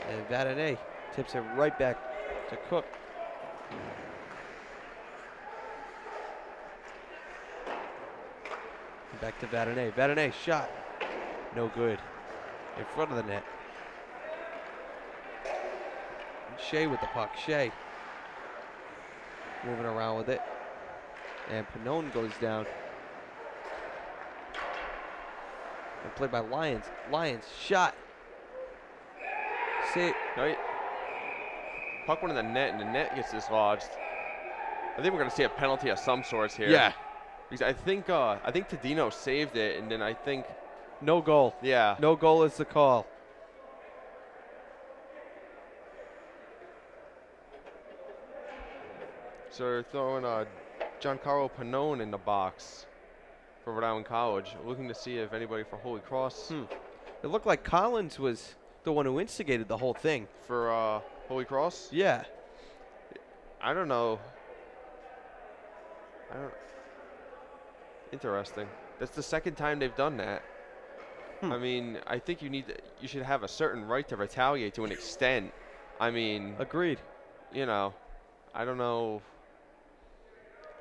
And Vadane tips it right back to Cook. And back to Vadane. Vadane shot. No good. In front of the net. And Shea with the puck. Shea moving around with it. And Pannone goes down. And played by Lyons. Lyons shot. See, Right? Puck went in the net, and the net gets dislodged. I think we're going to see a penalty of some sorts here. yeah, Because I think Tadino saved it, and then I think, no goal. yeah. No goal is the call. So they're throwing Giancarlo Pannone in the box for Rhode Island College, looking to see if anybody for Holy Cross It looked like Collins was the one who instigated the whole thing. for Holy Cross. Yeah. I don't know. Interesting. That's the second time they've done that. I mean, I think you should have a certain right to retaliate to an extent. I mean, Agreed. you know, I don't know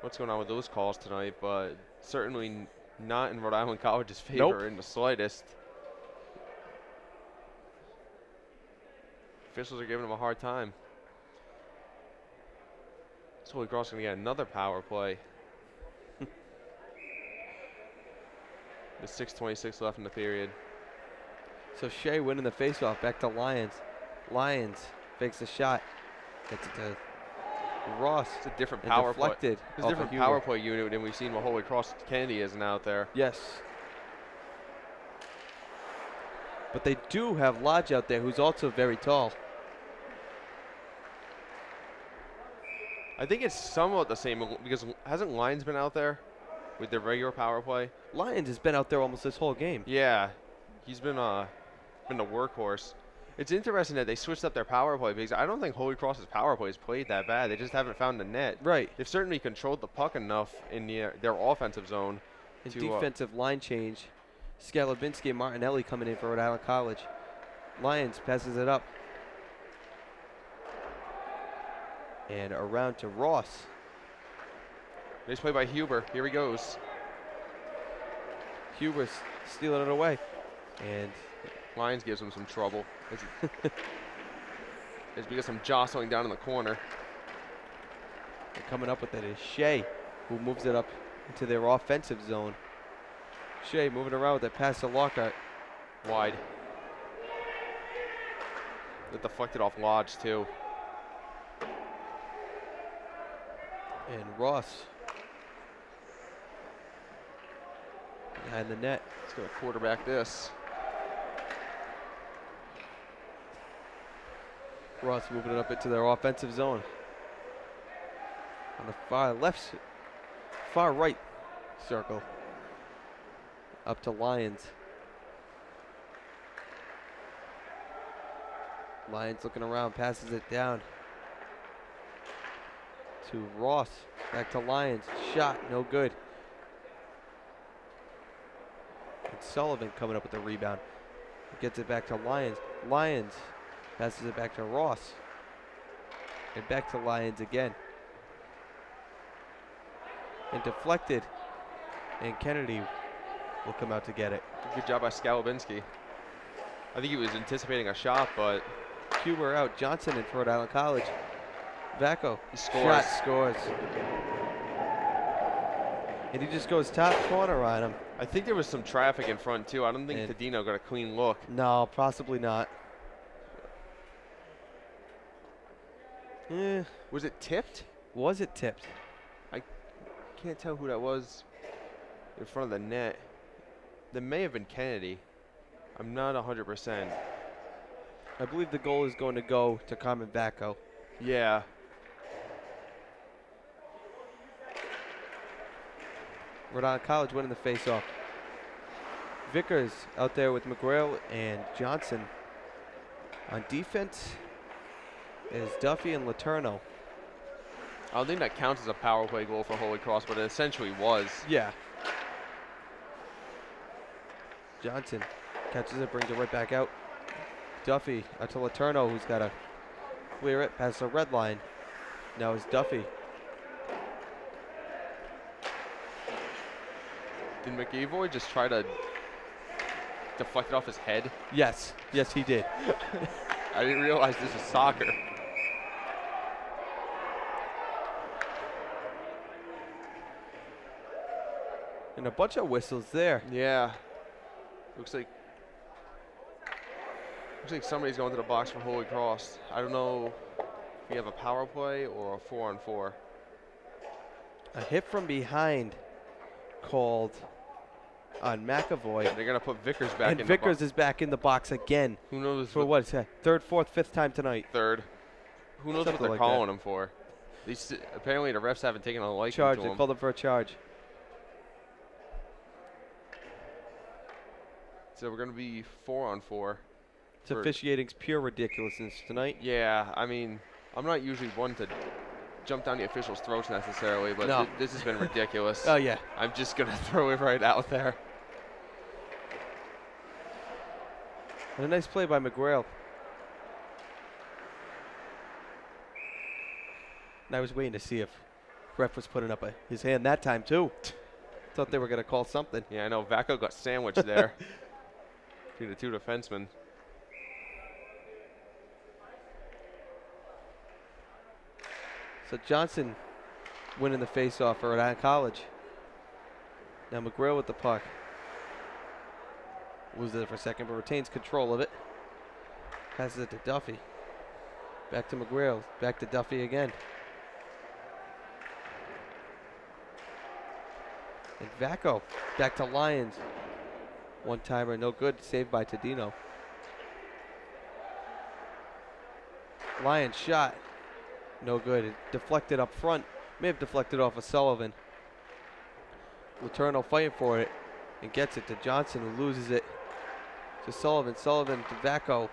what's going on with those calls tonight, but certainly not in Rhode Island College's favor in the slightest. Officials are giving them a hard time. So Holy Cross going to get another power play. With 6:26 left in the period. So Shea winning the faceoff. Back to Lyons. Lyons fakes the shot. Gets it to Ross. It's a different And power play. deflected. It's a off different of power Huber. play unit than we've seen with Holy Cross Kennedy isn't out there. Yes. But they do have Lodge out there, who's also very tall. I think it's somewhat the same because hasn't Lyons been out there with their regular power play? Lyons has been out there almost this whole game. Yeah, he's been the workhorse. It's interesting that they switched up their power play because I don't think Holy Cross's power play has played that bad. They just haven't found the net. Right. They've certainly controlled the puck enough in their offensive zone. His to, defensive line change. Scalabinski and Martinelli coming in for Rhode Island College. Lyons passes it up. And around to Ross. Nice play by Huber. Here he goes. Huber's stealing it away. And Lyons gives him some trouble. As we get some jostling down in the corner. coming up with it is Shea, who moves it up into their offensive zone. Shea moving around with it past to Lockhart. Wide. It deflected off Lodge, too. And Ross behind the net. He's going to quarterback this. Ross moving it up into their offensive zone. On the far right circle. Up to Lions. Lions looking around, passes it down to Ross. Back to Lions. Shot, no good. And Sullivan coming up with the rebound. Gets it back to Lions. Lions passes it back to Ross. And back to Lions again. And deflected. And Kennedy will come out to get it. Good job by Skalabinski. I think he was anticipating a shot, but Cuber out. Johnson in Rhode Island College. Vacco. he scores. Shot scores. And he just goes top corner on him. I think there was some traffic in front, too. I don't think And- Tadino got a clean look. No, possibly not. Was it tipped? Was it tipped? Can't tell who that was in front of the net. That may have been Kennedy. I'm not 100%. I believe the goal is going to go to Carmen Vacco. Yeah. Rhode Island College winning the face-off. Vickers out there with McGrail and Johnson. On defense is Duffy and Letourneau. I don't think that counts as a power play goal for Holy Cross, but it essentially was. Yeah. Johnson catches it, brings it right back out. Duffy out to Letourneau, who's got to clear it past the red line. Now it's Duffy. Did McEvoy just try to deflect it off his head? Yes, yes, he did. I didn't realize this was soccer. And a bunch of whistles there. Yeah. Looks like somebody's going to the box for Holy Cross. I don't know if we have a power play or a 4-on-4. A hit from behind called on McAvoy. They're gonna put Vickers back And in Vickers the is back in the box again. box. Who knows For what? Third, fourth, fifth time tonight. third? Who knows what Something they're like calling him for? Apparently the refs haven't taken a liking Charge. to They him. called him for a charge. So we're gonna be 4-on-4. It's officiating's pure ridiculousness tonight. Yeah, I mean, I'm not usually one to jump down the officials' throats necessarily, but No. this has been ridiculous. Oh, yeah. I'm just gonna throw it right out there. And a nice play by McGrail. And I was waiting to see if ref was putting up his hand that time, too. Thought they were going to call something. Yeah, I know. Vacco got sandwiched there between the two defensemen. So Johnson winning the faceoff for Rhode Island College. Now McGrail with the puck. Loses it for a second, but retains control of it. Passes it to Duffy. Back to McGrail. Back to Duffy again. And Vacco back to Lions. One timer, no good. Saved by Tadino. Lions shot. No good. It deflected up front. May have deflected off of Sullivan. Letourneau fighting for it and gets it to Johnson, who loses it to Sullivan. Sullivan to Vacco.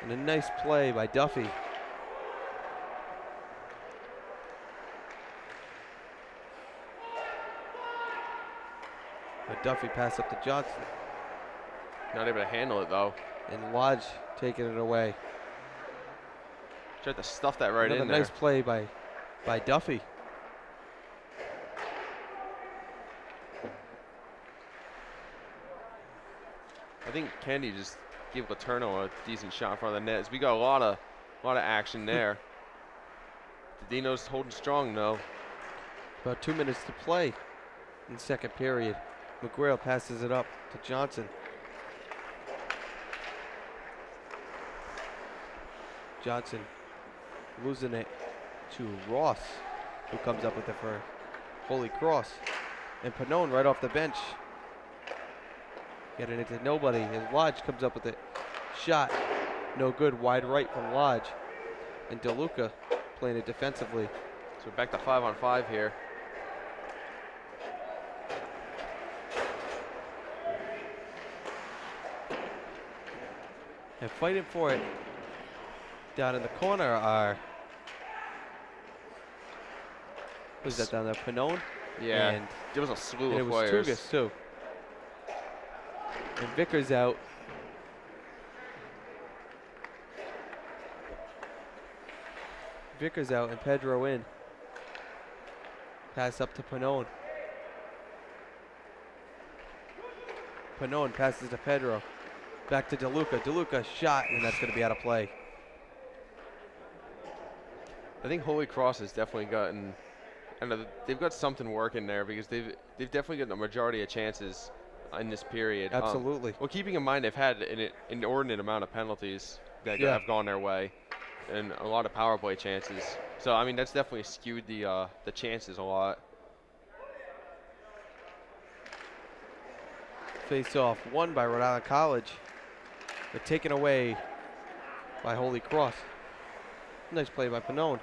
And a nice play by Duffy. But Duffy passed up to Johnson. Not able to handle it though. And Lodge taking it away. Tried to stuff that right Another in there. nice play by Duffy. I think Kennedy just gave Letourneau a decent shot in front of the net. We got a lot of action there. Tadino's holding strong though. About 2 minutes to play in the second period. McGrail passes it up to Johnson. Johnson losing it to Ross, who comes up with it for Holy Cross. And Pannone right off the bench. Getting it to nobody as Lodge comes up with it. Shot. No good. Wide right from Lodge. and DeLuca playing it defensively. So we're back to 5-on-5 here. And fighting for it down in the corner are, who's that down there? Panone? Yeah, And there was a slew it of was players. Tugas too. And Vickers out. Vickers out and Pedro in. Pass up to Panone. Panone passes to Pedro. Back to DeLuca. DeLuca shot, and that's going to be out of play. I think Holy Cross has definitely gotten, I don't know, they've got something working there because they've definitely gotten a majority of chances in this period. Absolutely. Well, keeping in mind they've had an inordinate amount of penalties that Yeah. have gone their way, and a lot of power play chances. So I mean that's definitely skewed the chances a lot. Face off won by Rhode Island College. They're taken away by Holy Cross. Nice play by Panone,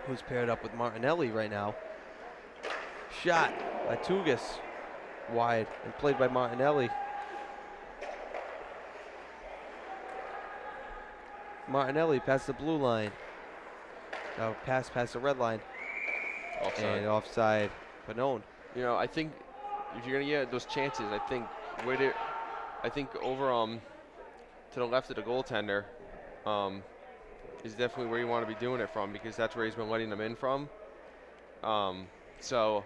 who's paired up with Martinelli right now. Shot by Tugas, wide, and played by Martinelli. Martinelli past the blue line. Now pass past the red line. Offside. And offside, Panone. You know, I think if you're gonna get those chances, I think over to the left of the goaltender is definitely where you want to be doing it from because that's where he's been letting them in from. So,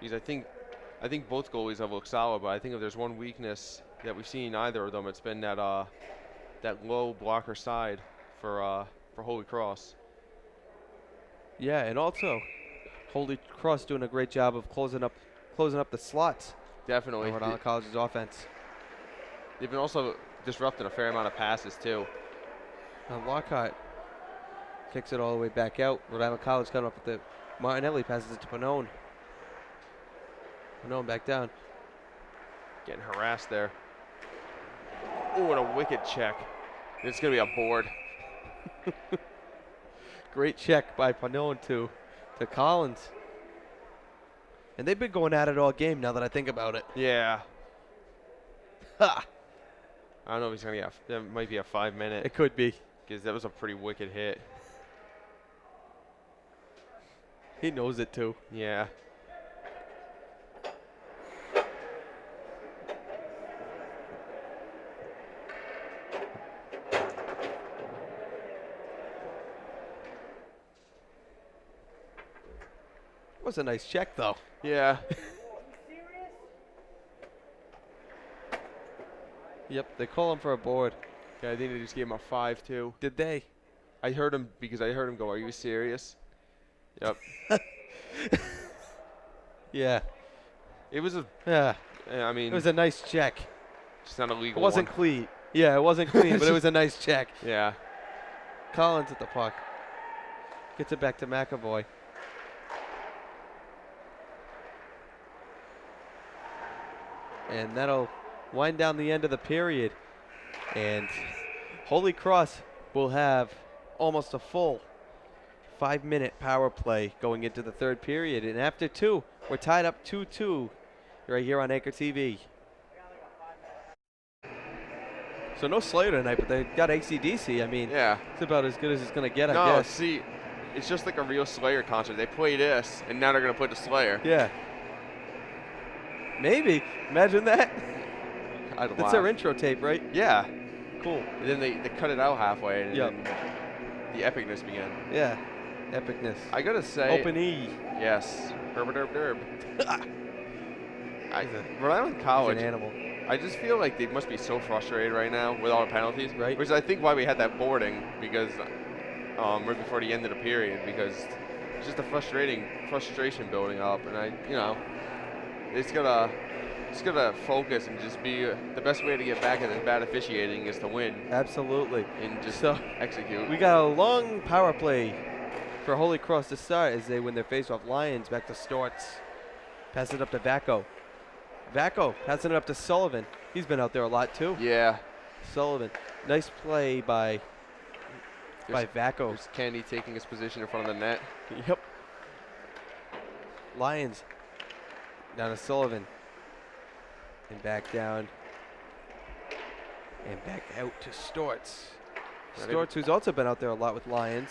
because I think both goalies have looked solid, but I think if there's one weakness that we've seen in either of them, it's been that that low blocker side for Holy Cross. Yeah, and also Holy Cross doing a great job of closing up the slots Definitely. on Rhode Island College's offense. They've been also disrupting a fair amount of passes too. Now Lockhart kicks it all the way back out. Rhode Island College coming up with it. Martinelli passes it to Panone. Panone back down. Getting harassed there. Oh, what a wicked check. It's going to be a board. Great check by Panone to Collins. And they've been going at it all game now that I think about it. Yeah. Ha! I don't know if he's going to get that might be a 5-minute It could be. because that was a pretty wicked hit. He knows it too. Yeah. It was a nice check though. Yeah. Yep, they call him for a board. Yeah, I think they just gave him a 5 too. Did they? I heard him go, "Are you serious?" Yep. Yeah. It was Yeah. I mean, It was a nice check. just not a It legal wasn't one. clean. Yeah, it wasn't clean, but it was a nice check. Yeah. Collins at the puck. Gets it back to McAvoy. And that'll wind down the end of the period. And Holy Cross will have almost a full 5-minute power play going into the third period. And after 2, we're tied up 2-2 right here on Anchor TV. So no Slayer tonight, but they got AC/DC. I mean, Yeah. it's about as good as it's going to get, I No, guess. see, it's just like a real Slayer concert. They play this, and now they're going to play the Slayer. Yeah. Maybe. Imagine that. I'd That's laugh. their intro tape, right? Yeah. Cool. And then they cut it out halfway, and Yep. then the epicness began. Yeah. Epicness. I gotta say, Open E. yes, herb derb derb. He's a- Rhode Island He's College, an animal. I just feel like they must be so frustrated right now with all the penalties. Right. Which is, I think, why we had that boarding because right before the end of the period, because it's just a frustration building up, and it's gotta focus and just be the best way to get back at this bad officiating is to win Absolutely. and just So, execute. we got a long power play for Holy Cross to start as they win their face-off. Lions back to Storts. Pass it up to Vacco. Vacco passing it up to Sullivan. He's been out there a lot too. Yeah. Sullivan. Nice play by by Vaco. There's Kennedy taking his position in front of the net. Yep. Lions down to Sullivan. And back down. And back out to Storts. Storts, who's also been out there a lot with Lions.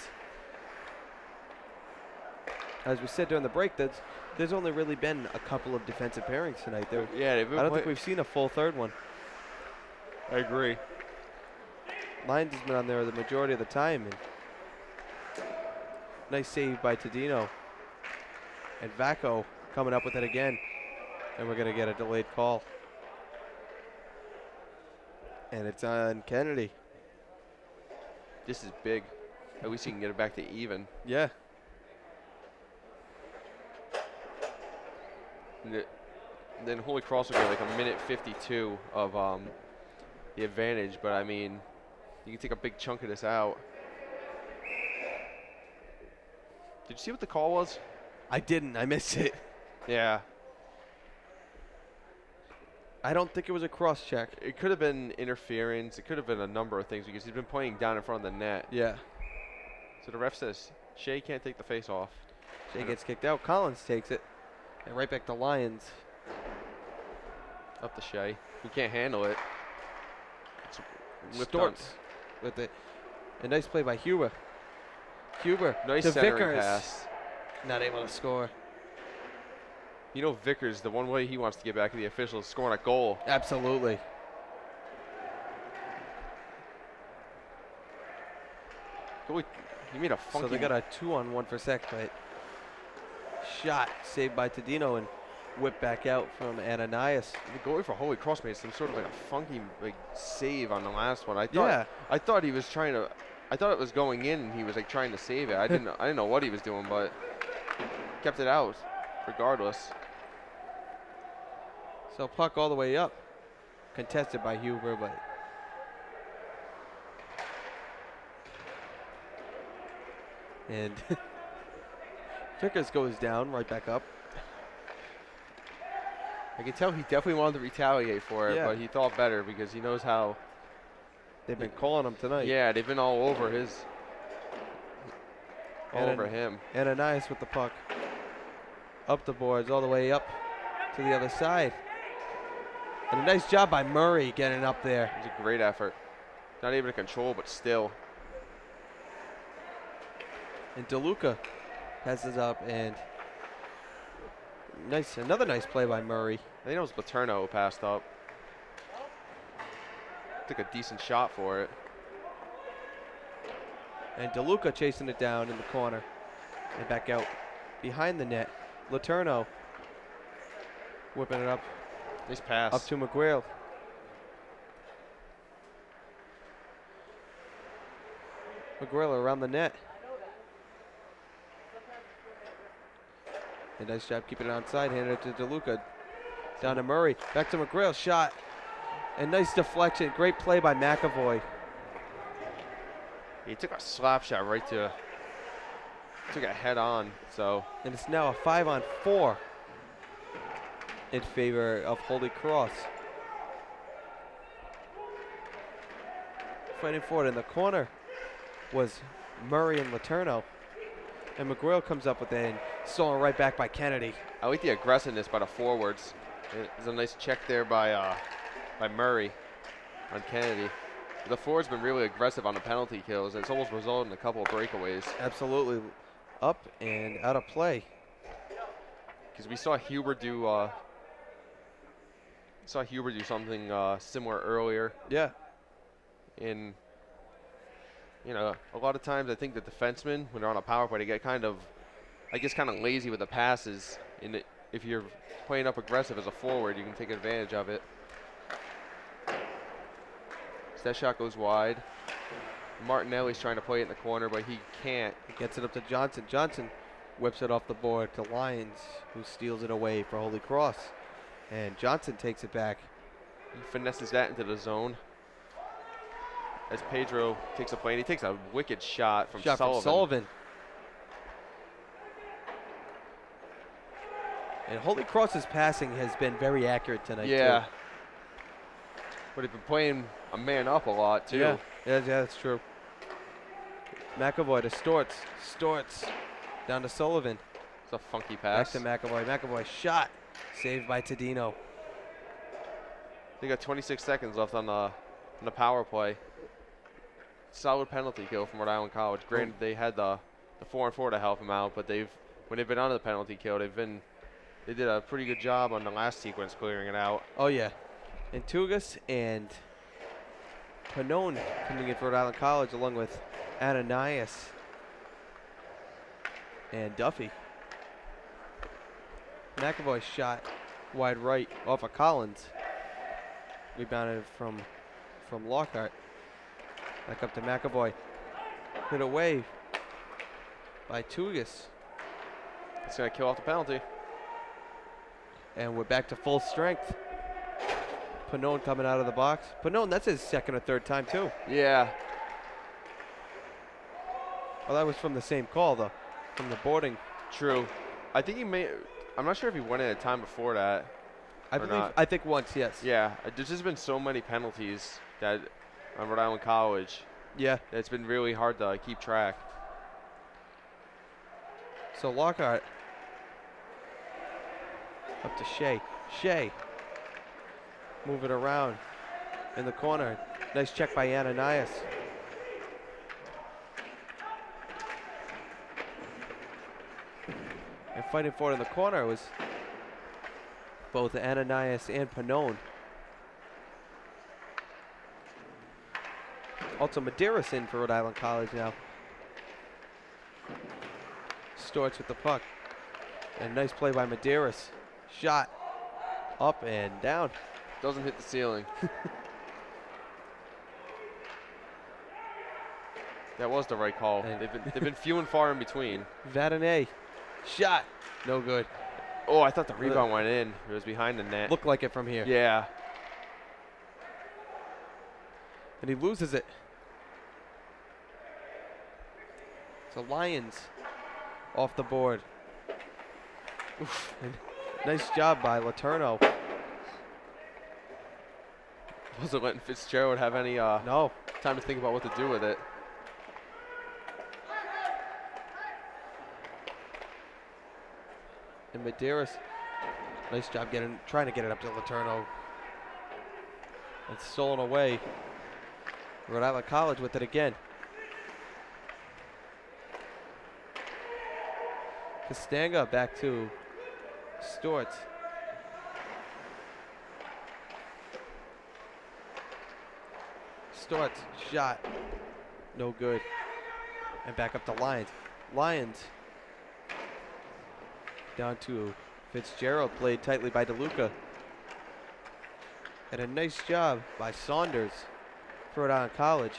As we said during the break, there's only really been a couple of defensive pairings tonight. Yeah, I don't think we've seen a full third one. I agree. Lions has been on there the majority of the time. And nice save by Tadino. And Vaco coming up with it again. And we're going to get a delayed call. And it's on Kennedy. This is big. At least he can get it back to even. Yeah. And then Holy Cross will get like a minute 52 of the advantage, but I mean, you can take a big chunk of this out. Did you see what the call was? I didn't. I missed it. Yeah. I don't think it was a cross check. It could have been interference. It could have been a number of things because he's been playing down in front of the net. Yeah. So the ref says Shea can't take the face off. Shea gets kicked out. Collins takes it. And right back to Lions. Up to Shea, who can't handle it. It's whipped on. Storts with it. A nice play by Huber. Huber Nice to centering Vickers. pass. Not able to score. You know Vickers, the one way he wants to get back to the officials, is scoring a goal. Absolutely. He made a funky. So they got a 2-on-1 for sec, but shot saved by Tadino and whipped back out from Ananias. The goalie for Holy Cross made some sort of like a funky like save on the last one. I thought he was trying to. I thought it was going in and he was like trying to save it. I didn't know what he was doing, but kept it out regardless. So puck all the way up. Contested by Huber, but and Vickers goes down, right back up. I can tell he definitely wanted to retaliate for it, Yeah. but he thought better because he knows how. They've been calling him tonight. Yeah, they've been all over his. All And over him. Ananias with the puck. Up the boards, all the way up to the other side. And a nice job by Murray getting up there. It was a great effort. Not able to control, but still. And DeLuca passes up, and another nice play by Murray. I think it was Paterno who passed up. Took a decent shot for it. And DeLuca chasing it down in the corner and back out behind the net. Laterno whipping it up Nice pass. to McGrail. McGrail around the net. A nice job keeping it onside. Handed it to DeLuca. Down to Murray. Back to McGrail. Shot. And nice deflection. Great play by McAvoy. He took a slap shot right to. Took it head on. So And it's now a 5-on-4 in favor of Holy Cross. Fighting forward in the corner was Murray and Laterno. And McGrail comes up with it and stolen right back by Kennedy. I like the aggressiveness by the forwards. There's a nice check there by Murray on Kennedy. The forwards been really aggressive on the penalty kills. And it's almost resulted in a couple of breakaways. Absolutely up and out of play. Because we saw Huber do something similar earlier. Yeah. In a lot of times I think the defensemen, when they're on a power play, they get kind of lazy with the passes. If you're playing up aggressive as a forward, you can take advantage of it. So that shot goes wide. Martinelli's trying to play it in the corner, but he can't. He gets it up to Johnson. Johnson whips it off the board to Lyons, who steals it away for Holy Cross. And Johnson takes it back. He finesses that into the zone. As Pedro takes a play, and he takes a wicked shot from Sullivan. And Holy Cross's passing has been very accurate tonight. Yeah. Too. But he's been playing a man up a lot, too. Yeah, that's true. McAvoy to Storts. Storts down to Sullivan. It's a funky Back pass. to McAvoy. McAvoy shot. Saved by Tadino. They got 26 seconds left on the power play. Solid penalty kill from Rhode Island College. Granted, they had the 4-and-4 to help them out, but when they've been on the penalty kill, they did a pretty good job on the last sequence clearing it out. Oh, yeah. Antugas and Panone coming in for Rhode Island College along with Ananias and Duffy. McAvoy shot wide right off of Collins. Rebounded from Lockhart. Back up to McAvoy. Hit away by Tugas. It's going to kill off the penalty. And we're back to full strength. Panone coming out of the box. Panone, that's his second or third time too. Yeah. Well, that was from the same call though, from the boarding. True. I think I'm not sure if he went in a time before that. I think once, yes. Yeah. There's just been so many penalties that on Rhode Island College. Yeah. It's been really hard to keep track. So Lockhart up to Shea. Shea move it around in the corner. Nice check by Ananias. And fighting for it in the corner was both Ananias and Panone. Also Medeiros in for Rhode Island College now. Storts with the puck. And nice play by Medeiros. Shot up and down. Doesn't hit the ceiling. That was the right call. And They've been few and far in between. Vadonnet. Shot. No good. Oh, I thought the rebound went in. It was behind the net. Looked like it from here. Yeah. And he loses it. So Lions off the board. Oof. And nice job by Laterno. Wasn't letting Fitzgerald have any No. time to think about what to do with it. And Medeiros, nice job trying to get it up to Laterno. It's stolen away. Rhode Island College with it again. Castanga back to Storts. Storts shot. No good. And back up to Lions. Lions down to Fitzgerald, played tightly by DeLuca. And a nice job by Saunders for Rhode Island College.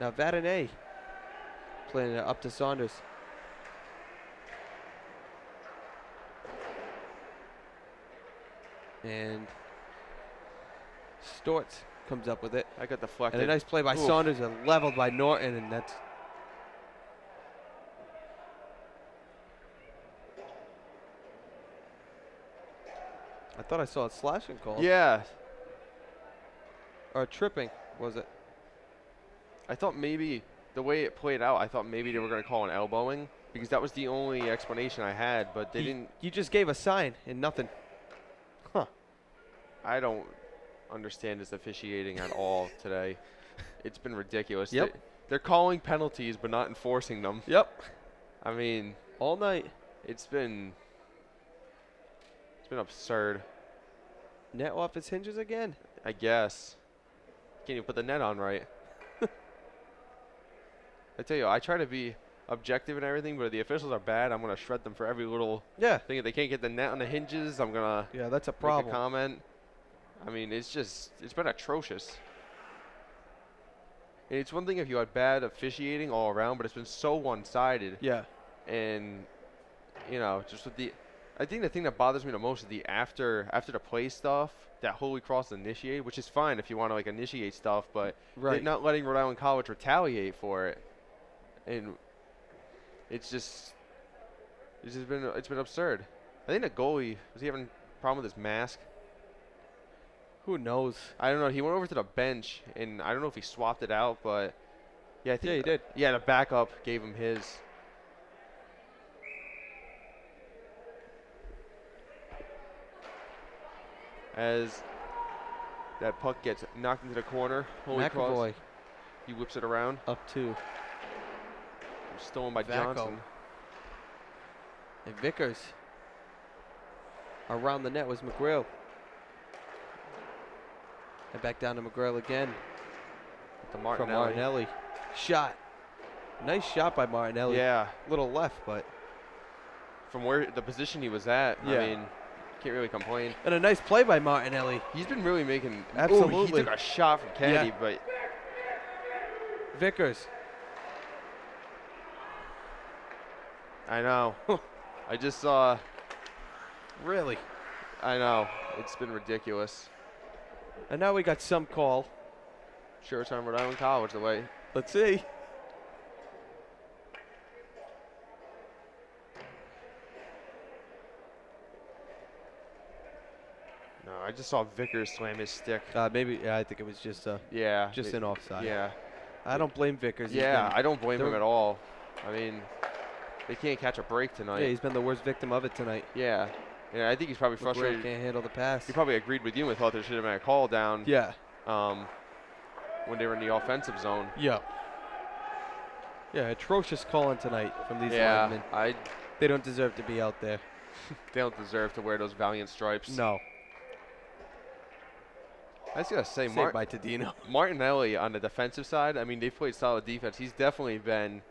Now Vadonnet playing it up to Saunders. And Storts comes up with it. I got deflected. And a nice play by Oof. Saunders and leveled by Norton, and that's I thought I saw a slashing call. Yeah. Or tripping, was it? I thought maybe the way it played out, I thought maybe they were going to call an elbowing because that was the only explanation I had, but they didn't. You just gave a sign and nothing. Huh. I don't understand this officiating at all today. It's been ridiculous. Yep. They're calling penalties but not enforcing them. Yep. I mean, All night. it's been absurd, Net off its hinges again. I guess. Can't even put the net on right. I tell you, I try to be objective and everything, but if the officials are bad, I'm going to shred them for every little Yeah. thing. If they can't get the net on the hinges, I'm going to Yeah, that's a make a problem. comment. I mean, it's been atrocious. And it's one thing if you had bad officiating all around, but it's been so one-sided. Yeah. And, you know, just with I think the thing that bothers me the most is the after the play stuff that Holy Cross initiated, which is fine if you want to like initiate stuff, but they're Right. not letting Rhode Island College retaliate for it. And it's been absurd. I think the goalie, was he having a problem with his mask? Who knows? I don't know. He went over to the bench, and I don't know if he swapped it out, but Yeah, I think Yeah, he did. Yeah, the backup gave him his. As that puck gets knocked into the corner, Holy Cross, McAvoy he whips it around. up to Stolen by Vacco. Johnson. and Vickers. Around the net was McGrill. And back down to McGrill again To from Martinelli. Martinelli. Shot. Nice shot by Martinelli. Yeah, Little left, but. from where the position he was at, Yeah. I mean, can't really complain. And a nice play by Martinelli. He's been really making. Ooh, Absolutely. he took a shot from Kennedy, Yeah. but Vickers. I know. I just saw. Really. I know. It's been ridiculous. And now we got some call. Sure, it's on Rhode Island College the way. Let's see. No, I just saw Vickers slam his stick. Maybe, yeah, I think it was just Yeah. an offside. Yeah. I don't blame Vickers. He's Yeah, been- I don't blame him they're- at all. I mean, they can't catch a break tonight. yeah, he's been the worst victim of it tonight. Yeah. Yeah, I think he's probably McGrill frustrated. can't handle the pass. He probably agreed with you and thought there should have been a call down Yeah. when they were in the offensive zone. Yeah. Yeah, atrocious calling tonight from these Yeah, linemen. They don't deserve to be out there. they don't deserve to wear those valiant stripes. No. I just gotta say, Saved by Tadino. Martinelli on the defensive side, I mean, they've played solid defense. He's definitely been,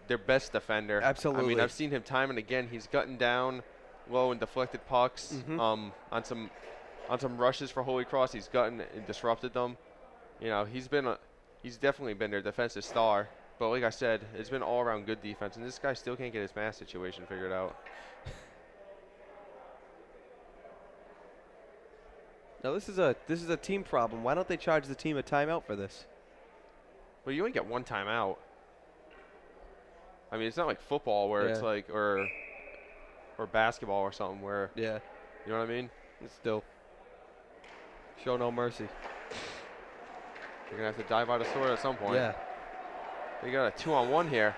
their best defender. I Absolutely. mean, I've seen him time and again. He's gotten down low and deflected pucks Mhm. on some rushes for Holy Cross. He's gotten and disrupted them. He's definitely been their defensive star. But like I said, it's been all around good defense, and this guy still can't get his mass situation figured out. Now this is a team problem. Why don't they charge the team a timeout for this? Well, you only get one timeout. I mean, it's not like football where it's Yeah. like or basketball or something where Yeah. you know what I mean. It's still. Show no mercy. You're gonna have to dive by the sword at some point. Yeah. They got a 2-on-1 here.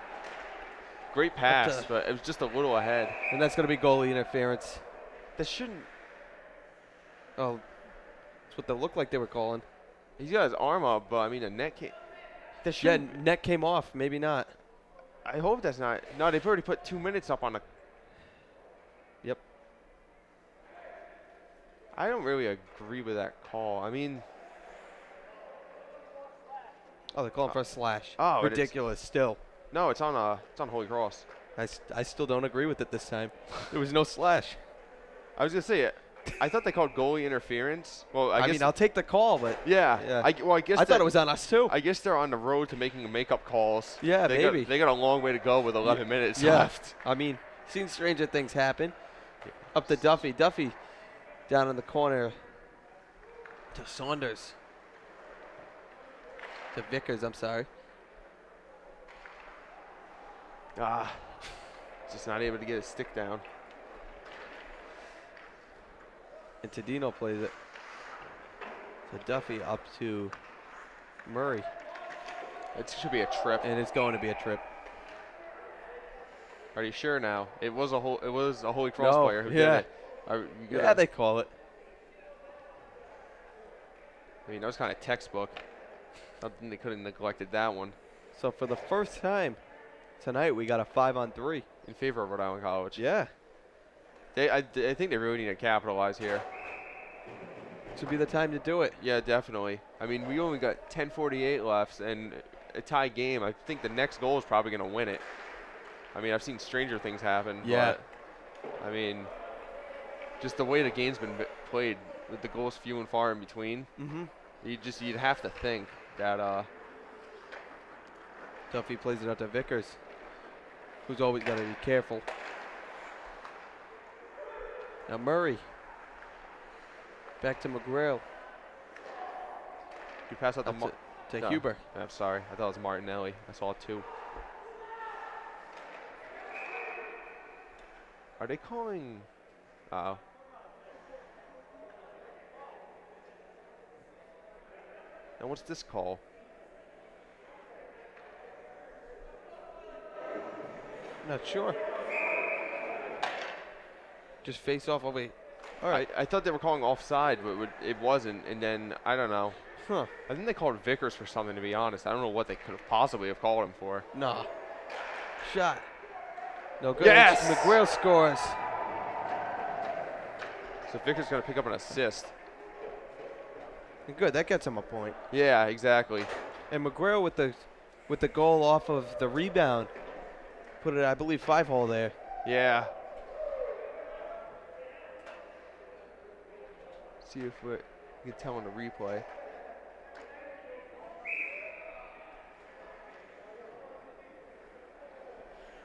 Great pass, to- but it was just a little ahead. And that's going to be goalie interference. That shouldn't. Oh, that's what they looked like they were calling. He's got his arm up, but I mean the net can't. That Yeah, shouldn't. net came off. Maybe not. I hope that's not. No, they've already put 2 minutes up on the. Yep. I don't really agree with that call. I mean, Oh, they're calling for a slash. oh, it is. Ridiculous. Still. no, it's on Holy Cross. I still don't agree with it this time. There was no slash. I was gonna say it. I thought they called goalie interference. Well, I I guess. mean, I'll take the call, but yeah. Yeah. I guess. I thought it was on us too. I guess they're on the road to making makeup calls. Yeah, they maybe. They got a long way to go with 11 minutes Yeah. left. I mean, seen stranger things happen. Up to Duffy. Duffy down in the corner to Saunders. To Vickers, I'm sorry. Just not able to get his stick down. And Tadino plays it. So Duffy up to Murray. It should be a trip. And it's going to be a trip. Are you sure now? It was a Holy Cross No, player who yeah. did it. Yeah, they call it. I mean, that was kind of textbook. They could have neglected that one So for the first time tonight, we got a 5-on-3. in favor of Rhode Island College. Yeah. I think they really need to capitalize here. This would be the time to do it. Yeah, definitely. I mean, we only got 10:48 left and a tie game. I think the next goal is probably going to win it. I mean, I've seen stranger things happen. Yeah. But, I mean, just the way the game's been played with the goals few and far in between, Mm-hmm. you'd have to think that Duffy plays it out to Vickers, who's always got to be careful. Now Murray. Back to McGrail. you pass out the. Up to No. Huber. I'm sorry. I thought it was Martinelli. I saw it too. Are they calling? Uh-oh. And what's this call? Not sure. Just face off over. All right. I thought they were calling offside, but it wasn't. And then, I don't know. Huh. I think they called Vickers for something, to be honest. I don't know what they could have possibly have called him for. Nah. Shot. No good. Yes! McGrail scores. So Vickers going to pick up an assist. Good. That gets him a point. Yeah, exactly. And McGrail with the goal off of the rebound. Put it, I believe, 5-hole there. Yeah. See if we can tell on the replay.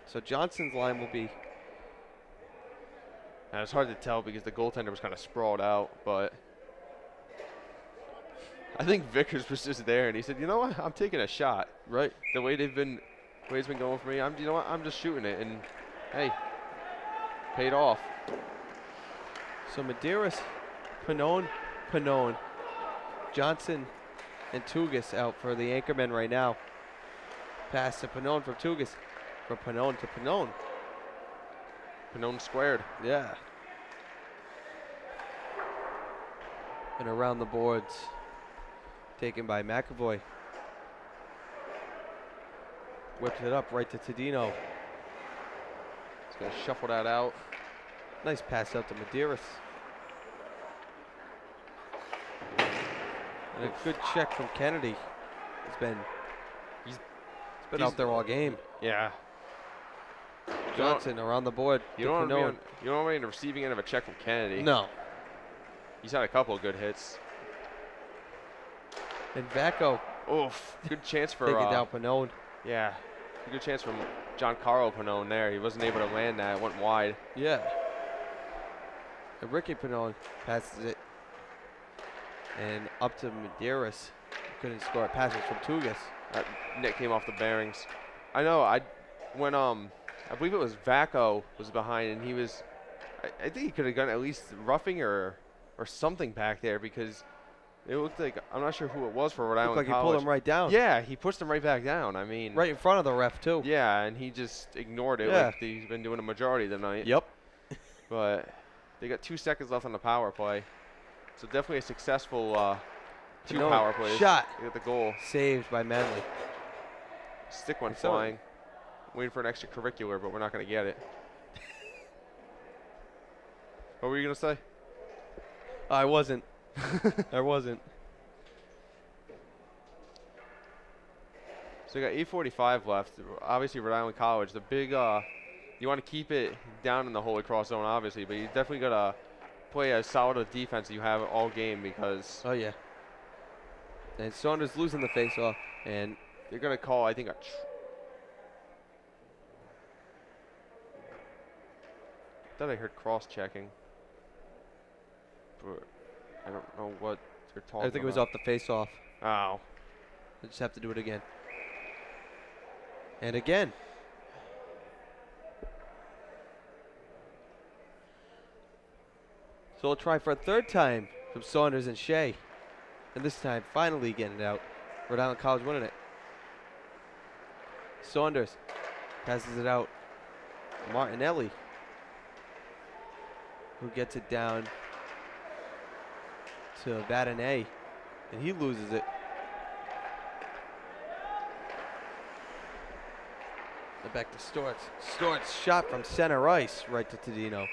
So Johnson's line will be. Now, it's hard to tell because the goaltender was kind of sprawled out, but I think Vickers was just there, and he said, "You know what? I'm taking a shot." Right. The way it's been going for me, you know what? I'm just shooting it, and hey, paid off. So Medeiros, Pannone, Johnson, and Tugas out for the Anchormen right now. Pass to Pannone from Tugas. From Pannone to Pannone. Pannone squared. Yeah. And around the boards. Taken by McAvoy. Whips it up right to Tadino. He's going to shuffle that out. Nice pass out to Medeiros. And a good check from Kennedy. He's been out there all game. Yeah. Johnson around the board. You don't want to be on the receiving end of a check from Kennedy. No. He's had a couple of good hits. And Vacco Oof. Good chance for taking down Pannone. Yeah. A good chance from Giancarlo Pannone there. He wasn't able to land that. It went wide. Yeah. And Ricky Pannone passes it. And up to Medeiros. Couldn't score. Passes from Tugas. That net came off the bearings. I know. I believe it was Vacco was behind, and he was. I think he could have gotten at least roughing or something back there because it looked like I'm not sure who it was for Rhode Island Looked like College. he pulled him right down. Yeah, he pushed him right back down. I mean, Right in front of the ref too. Yeah, and he just ignored it Yeah. like he's been doing a majority of the night. Yep. But they got 2 seconds left on the power play, so definitely a successful 2 Pannone power plays. shot. They got the goal. Saved by Manley. Stick went So- flying. Waiting for an extracurricular, but we're not going to get it. What were you going to say? I wasn't. I wasn't. So we got 8:45 left. Obviously, Rhode Island College. The big, you want to keep it down in the Holy Cross zone, obviously, but you definitely got to play as solid a defense as you have all game because Oh yeah. And Saunders losing the face-off, and they're going to call, I think, I thought I heard cross-checking, but I don't know what they're talking about. I think it was off the face-off. Oh. They just have to do it again. And again. So we'll try for a third time from Saunders and Shea. And this time, finally getting it out. Rhode Island College winning it. Saunders passes it out. Martinelli, who gets it down to Vadane, and he loses it. And back to Storts. Storts shot from center ice right to Tadino.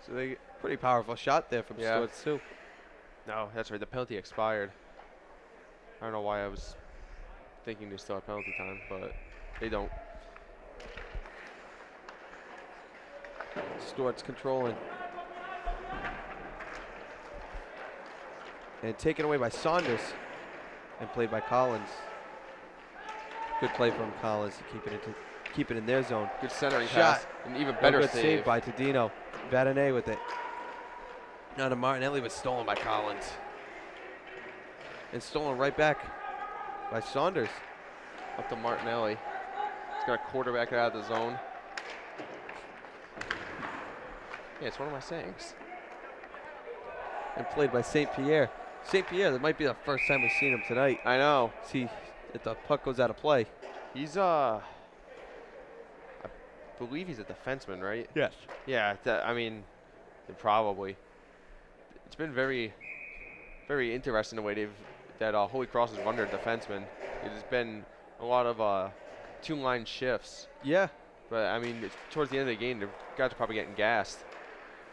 So they pretty powerful shot there from Yeah. Storts too. No, that's right. The penalty expired. I don't know why I was thinking they still have penalty time, but they don't. Storts controlling. And taken away by Saunders and played by Collins. Good play from Collins to keep it in their zone. Good centering Shot. pass. An even No better good save. by Tadino. Vadane with it. Now to Martinelli was stolen by Collins. And stolen right back by Saunders. Up to Martinelli. He's got a quarterback it out of the zone. Yeah, it's one of my sayings. And played by St. Pierre. St. Pierre, that might be the first time we've seen him tonight. I know. See if the puck goes out of play. He's I believe he's a defenseman, right? Yes. Yeah, I mean, probably. It's been very, very interesting the way that Holy Cross has run their defensemen. There's been a lot of two-line shifts, Yeah. but I mean, towards the end of the game, the guys are probably getting gassed.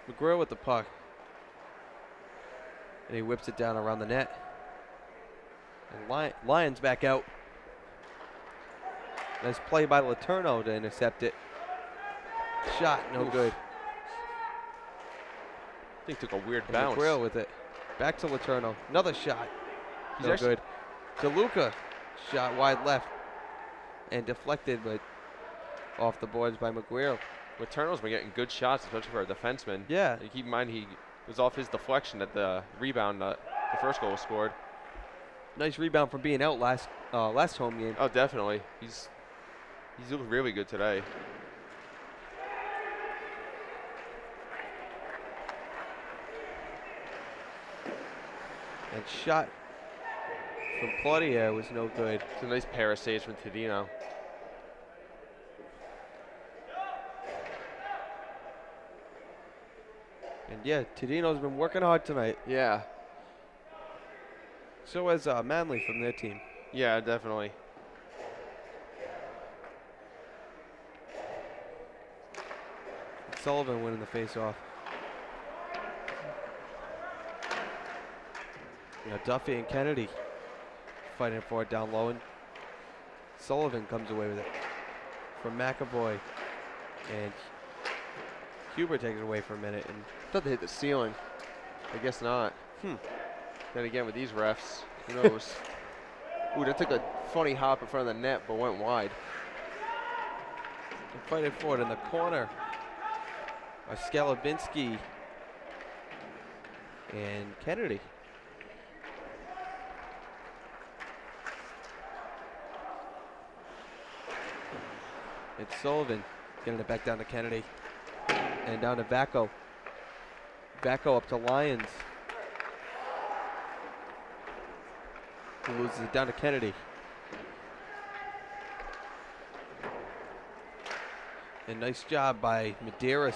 McGrail with the puck. And he whips it down around the net. And Lions back out. Nice play by Letourneau to intercept it. Shot, no Oof. good. I think took a weird And bounce. McGrail with it. Back to Letourneau. Another shot. He's No actually- good. DeLuca shot wide left. And deflected, but off the boards by McGrail. Letourneau's been getting good shots, especially for a defenseman. Yeah. And keep in mind, he was off his deflection at the rebound. The first goal was scored. Nice rebound from being out last home game. Oh, definitely. He's looked really good today. And shot from Claudia was no good. It's a nice pair of saves from Tadino. And yeah, Tadino's been working hard tonight. Yeah. So has Manley from their team. Yeah, definitely. Sullivan winning the face-off. You know, Duffy and Kennedy fighting for it down low, and Sullivan comes away with it from McAvoy, and Huber takes it away for a minute. And I thought they hit the ceiling. I guess not. Hmm. Then again, with these refs, who knows? Ooh, that took a funny hop in front of the net, but went wide. and fighting for it in the corner are Skalabinski and Kennedy. It's Sullivan getting it back down to Kennedy. And down to Vacco. Vacco up to Lyons. He loses it down to Kennedy. And nice job by Medeiros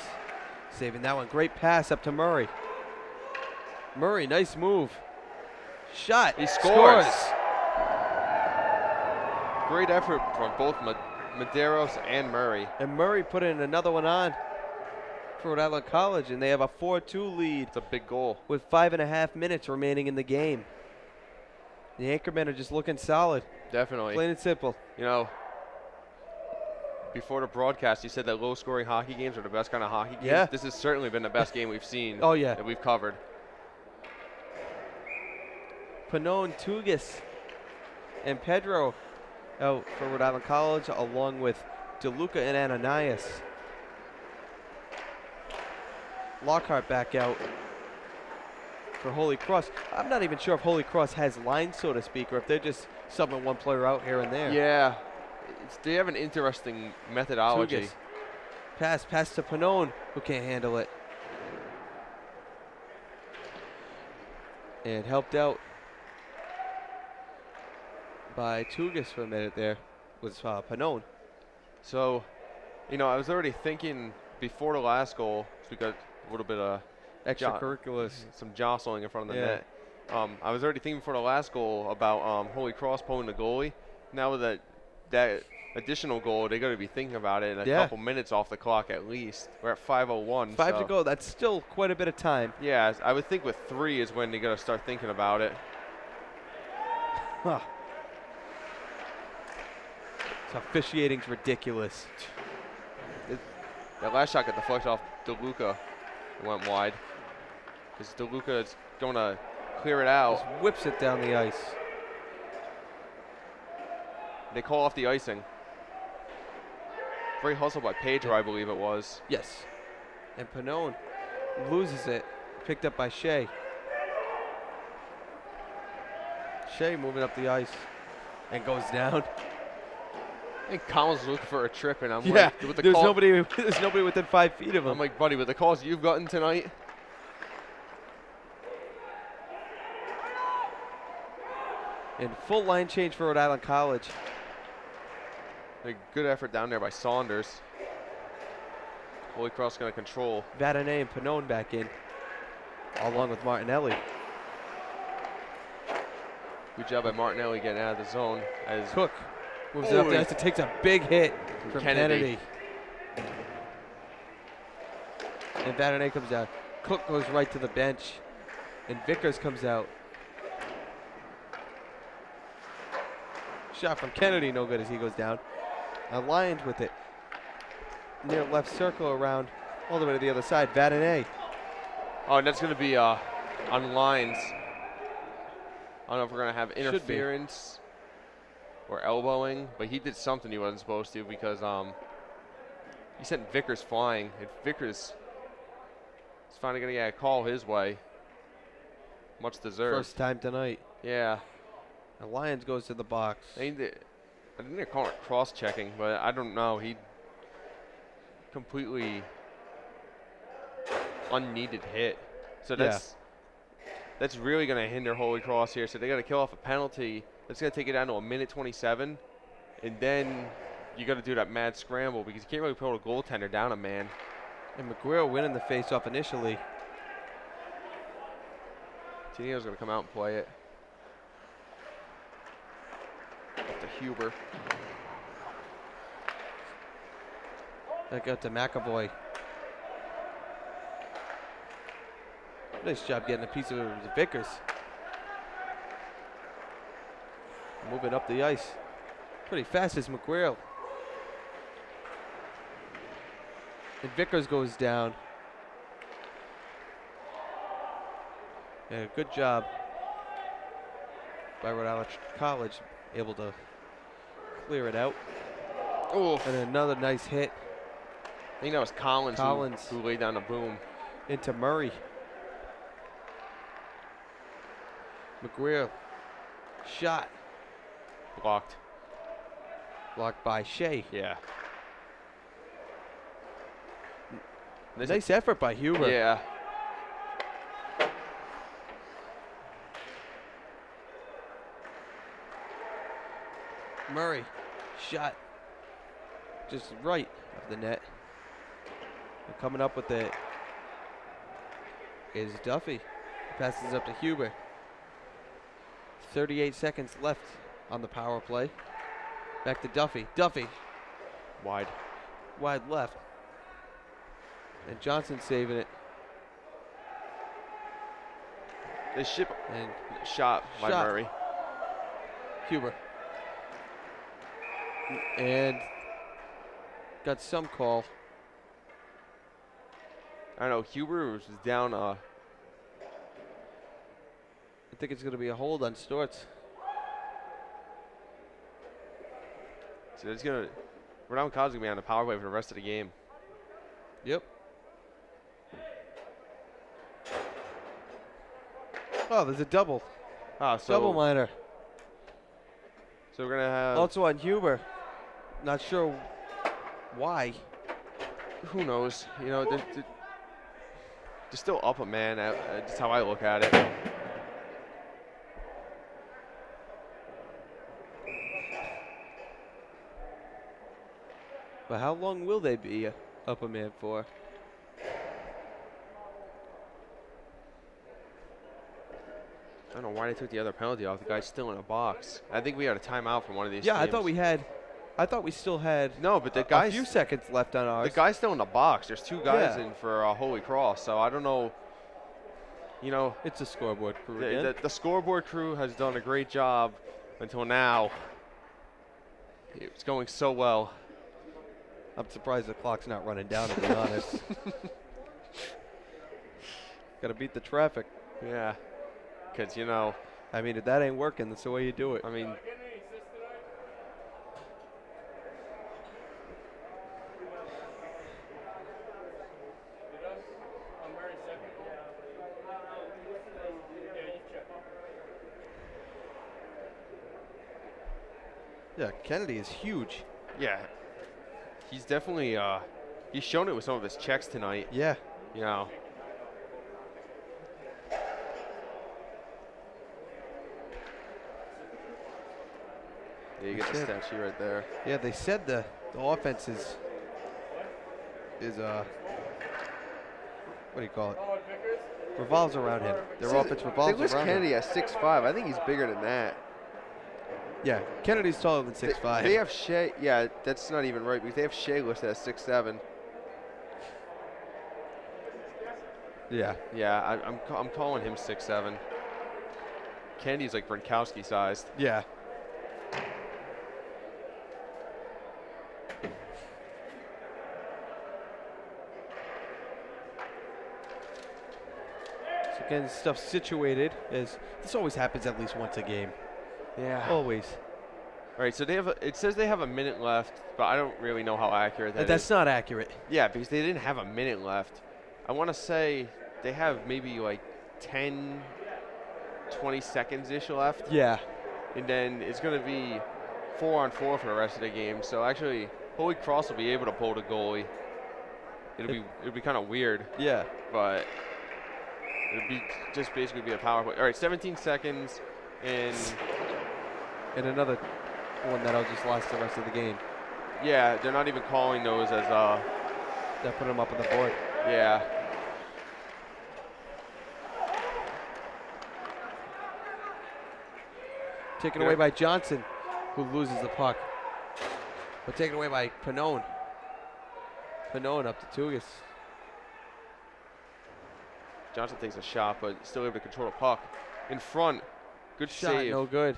saving that one. Great pass up to Murray. Murray, nice move. Shot. He scores. Great effort from both Medeiros and Murray. And Murray put in another one on for Rhode Island College, and they have a 4-2 lead It's a big goal. with 5.5 minutes remaining in the game. The Anchormen are just looking solid, Definitely. plain and simple. You know, before the broadcast, you said that low-scoring hockey games are the best kind of hockey games. Yeah. This has certainly been the best game we've seen. Oh, yeah. That we've covered. Panone, Tugis, and Pedro out for Rhode Island College, along with DeLuca and Ananias. Lockhart back out for Holy Cross. I'm not even sure if Holy Cross has lines, so to speak, or if they're just subbing one player out here and there. Yeah. They have an interesting methodology. Tugis. Pass to Panone, who can't handle it. And helped out by Tugis for a minute there was Panone. So, you know, I was already thinking before the last goal, so we got a little bit of Extracurriculars. some jostling in front of the Yeah. net. I was already thinking before the last goal about Holy Cross pulling the goalie. Now with that additional goal, they got to be thinking about it in a Yeah. couple minutes off the clock at least. We're at 5:01. 5 so to go. That's still quite a bit of time. Yeah, I would think with 3 is when they got to start thinking about it. Huh. So officiating's ridiculous. That last shot got deflected off DeLuca. It went wide. Because DeLuca is going to clear it out. Just whips it down the ice. They call off the icing. Great hustle by Pedro, I believe it was. Yes. And Panone loses it. Picked up by Shea. Shea moving up the ice and goes down. I think Collins was looking for a trip, and I'm Yeah, like, with the there's call, nobody within 5 feet of him. I'm like, buddy, with the calls you've gotten tonight, And full line change for Rhode Island College. A good effort down there by Saunders. Holy Cross going to control. Vadane and Pannone back in, along with Martinelli. Good job by Martinelli getting out of the zone. As Cook moves up Ooh. there, takes a big hit from Kennedy. Kennedy. And Vadane comes out. Cook goes right to the bench, and Vickers comes out. Shot from Kennedy, no good as he goes down. Lions with it. Near left circle around all the way to the other side. Vadane. Oh, and that's going to be on lines. I don't know if we're going to have Should be. interference or elbowing, but he did something he wasn't supposed to because he sent Vickers flying. And Vickers is finally going to get a call his way. Much deserved. First time tonight. Yeah. The Lions goes to the box. I think they're calling it cross-checking, but I don't know. He completely unneeded hit. So that's really going to hinder Holy Cross here. So they got to kill off a penalty. That's going to take it down to a minute 27. And then you got to do that mad scramble because you can't really put a goaltender down a man. And McGuire winning the face-off initially. Tino's going to come out and play it. Up to Huber. Back out to McAvoy. Nice job getting a piece of Vickers. Moving up the ice. Pretty fast is McGuire. And Vickers goes down. And a good job by Rhode Island College, able to clear it out. Oh, And another nice hit I think that was Collins, Collins. who laid down a boom. into Murray. McGuire. Shot. Blocked. Blocked by Shea. Yeah. Nice effort by Huber. Yeah. Murray. Shot. Just right of the net. And coming up with it is Duffy. Passes up to Huber. 38 seconds left on the power play. Back to Duffy. Duffy. Wide. Wide left. And Johnson saving it. They ship And shot by Shot. Murray. Huber. And got some call. I don't know. Huber was down. I think it's going to be a hold on Storts. So it's gonna. Rhode Island College is gonna be on the power play for the rest of the game. Yep. Oh, there's a double. Ah, so Double minor. so we're gonna have. Also on Huber. Not sure why. Who knows? You know, they're still up a man. That's how I look at it. But how long will they be up a man for? I don't know why they took the other penalty off. The guy's still in a box. I think we had a timeout from one of these. Yeah, I teams. thought we still had No, but the a guy's few seconds left on ours. the guy's still in the box. There's two guys Yeah. in for Holy Cross, so I don't know. You know, It's a scoreboard crew again. the scoreboard crew has done a great job until now. It's going so well. I'm surprised the clock's not running down, to be honest. Got to beat the traffic. Yeah, because you know, I mean, if that ain't working, that's the way you do it. I mean, Yeah, Kennedy is huge. yeah, he's definitely he's shown it with some of his checks tonight. Yeah. You know. Yeah, you get the stat sheet right there. Yeah, they said the offense is what do you call it? Revolves around him. Their offense They revolves list around him. Kennedy at 6'5". I think he's bigger than that. Yeah, Kennedy's taller than 6'5". They have Shea. Yeah, that's not even right because they have Shea listed at 6'7". Yeah. Yeah, I'm calling him 6'7". Kennedy's like Gronkowski sized. Yeah. So again, stuff situated as this always happens at least once a game. Yeah. Always. All right, so it says they have a minute left, but I don't really know how accurate that is. That's not accurate. Yeah, because they didn't have a minute left. I want to say they have maybe like 10, 20 seconds-ish left. Yeah. And then it's going to be 4-on-4 for the rest of the game. So actually, Holy Cross will be able to pull the goalie. It'll be kind of weird, Yeah. but it'll be just basically be a power play. All right, 17 seconds, and another one that'll just last the rest of the game. yeah, they're not even calling those as They're putting them up on the board. yeah. Taken away by Johnson, who loses the puck. But taken away by Pannone. Pannone up to Tugas. Johnson takes a shot, but still able to control the puck. In front, good Shot, save. no good.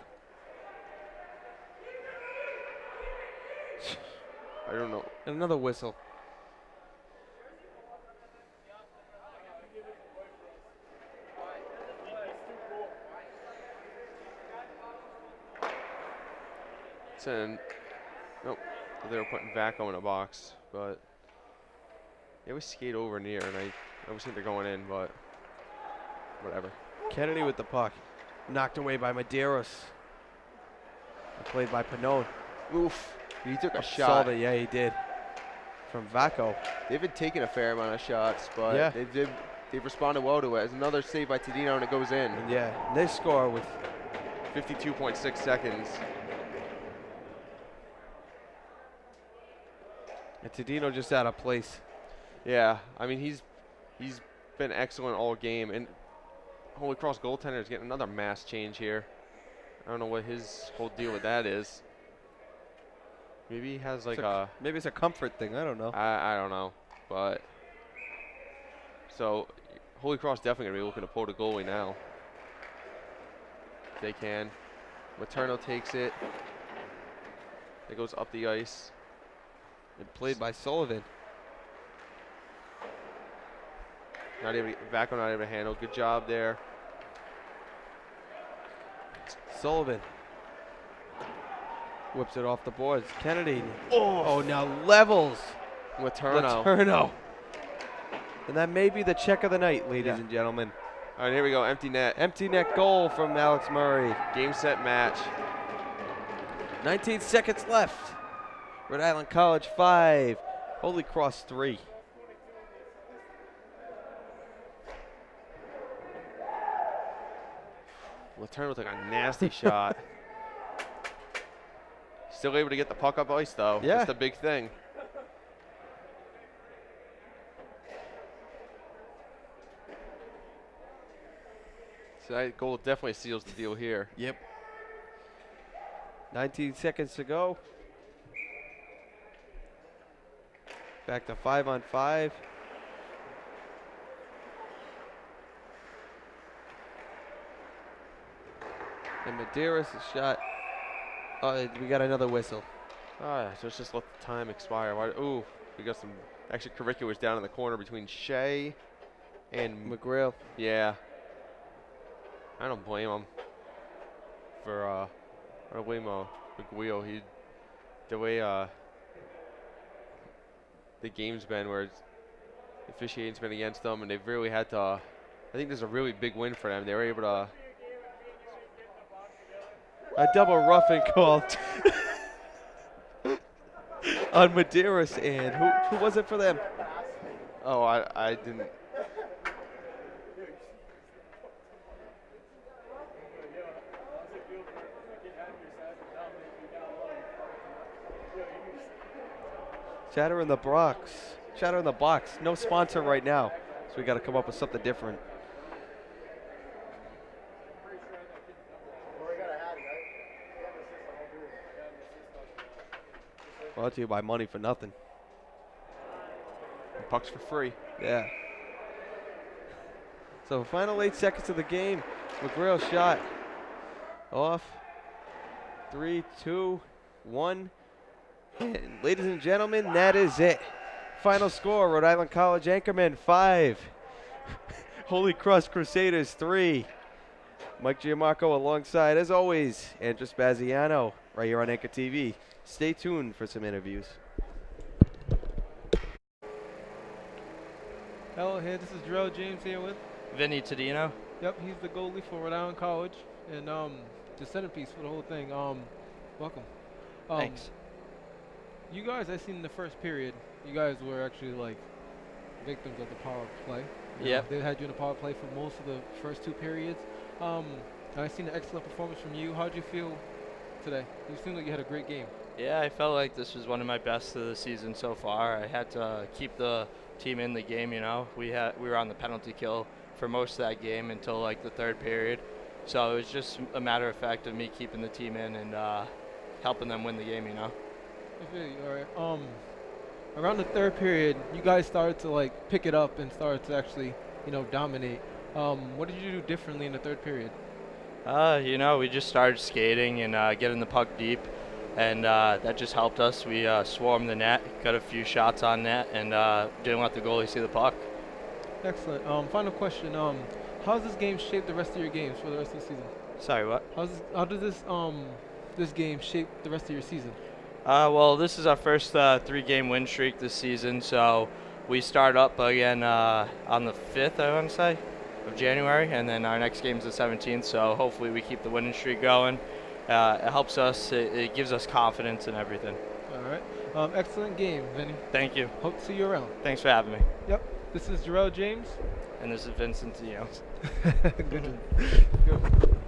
I don't know. And another whistle. And nope, they were putting Vacco in a box, but they always skate over near, and I always think they're going in, but whatever. Kennedy with the puck. Knocked away by Medeiros. Played by Pannone. Oof, he took a Saw shot. that, yeah, he did. From Vacco. They've been taking a fair amount of shots, but Yeah. they've responded well to it. It's another save by Tadino, and it goes in. And yeah, and they score with 52.6 seconds. and Tadino just out of place. Yeah, I mean he's been excellent all game, and Holy Cross goaltender is getting another mass change here. I don't know what his whole deal with that is. Maybe he has like maybe it's a comfort thing. I don't know. I don't know, but so Holy Cross definitely gonna be looking to pull the goalie now. If they can. Materno takes it. It goes up the ice. And played by Sullivan. Vacco not able to handle. Good job there. Sullivan whips it off the boards. Kennedy. Oh, now levels. Materno. And that may be the check of the night, ladies Yeah. and gentlemen. All right, here we go. Empty net. Empty net goal from Alex Murray. Game, set, match. 19 seconds left. Rhode Island College 5. Holy Cross 3. Materno took a nasty shot. Still able to get the puck up ice, though. Yeah. That's the big thing. So that goal definitely seals the deal here. Yep. 19 seconds to go. Back to 5-on-5. And Medeiros is shot. Oh, we got another whistle. So let's just let the time expire. Ooh, we got some extracurriculars down in the corner between Shea and McGrail. yeah. I don't blame him for I don't blame McGuile. The way the game's been, where officiating's been against them, and they've really had to. I think this is a really big win for them. They were able to. A double roughing called on Medeiros, and who was it for them? Oh, I didn't. Chatter in the box. Chatter in the box. No sponsor right now, so we got to come up with something different. Brought to you by Money for Nothing. Pucks for free. Yeah. So final 8 seconds of the game. McGrail shot off. 3, 2, 1. And ladies and gentlemen, that is it. Final score, Rhode Island College Anchormen 5. Holy Cross Crusaders 3. Mike Giammarco alongside, as always, Andrew Spaziano, right here on Anchor TV. Stay tuned for some interviews. Hello, here. This is Jarrell James here with. Vinny Tadino. Yep, he's the goalie for Rhode Island College and the centerpiece for the whole thing. Welcome. Thanks. You guys, I seen in the first period, you guys were actually like victims of the power play. Yep. They had you in the power play for most of the first 2 periods. I seen an excellent performance from you. How'd you feel today? You seemed like you had a great game. Yeah, I felt like this was one of my best of the season so far. I had to keep the team in the game, you know. We were on the penalty kill for most of that game until like the 3rd period. So it was just a matter of fact of me keeping the team in and helping them win the game, you know. Okay, all right. Around the 3rd period, you guys started to like pick it up and started to actually, dominate. What did you do differently in the 3rd period? We just started skating and getting the puck deep, and that just helped us. We swarmed the net, got a few shots on net, and didn't let the goalie see the puck. Excellent. Final question. How does this game shape the rest of your games for the rest of the season? Sorry, what? How does this game shape the rest of your season? Well, this is our first 3-game win streak this season, so we start up again on the 5th, I want to say, of January, and then our next game is the 17th, so hopefully we keep the winning streak going. It helps us, it gives us confidence and everything. All right. Excellent game, Vinny. Thank you. Hope to see you around. Thanks for having me. Yep. This is Jarrell James. And this is Vincent Tadino. Good. Good.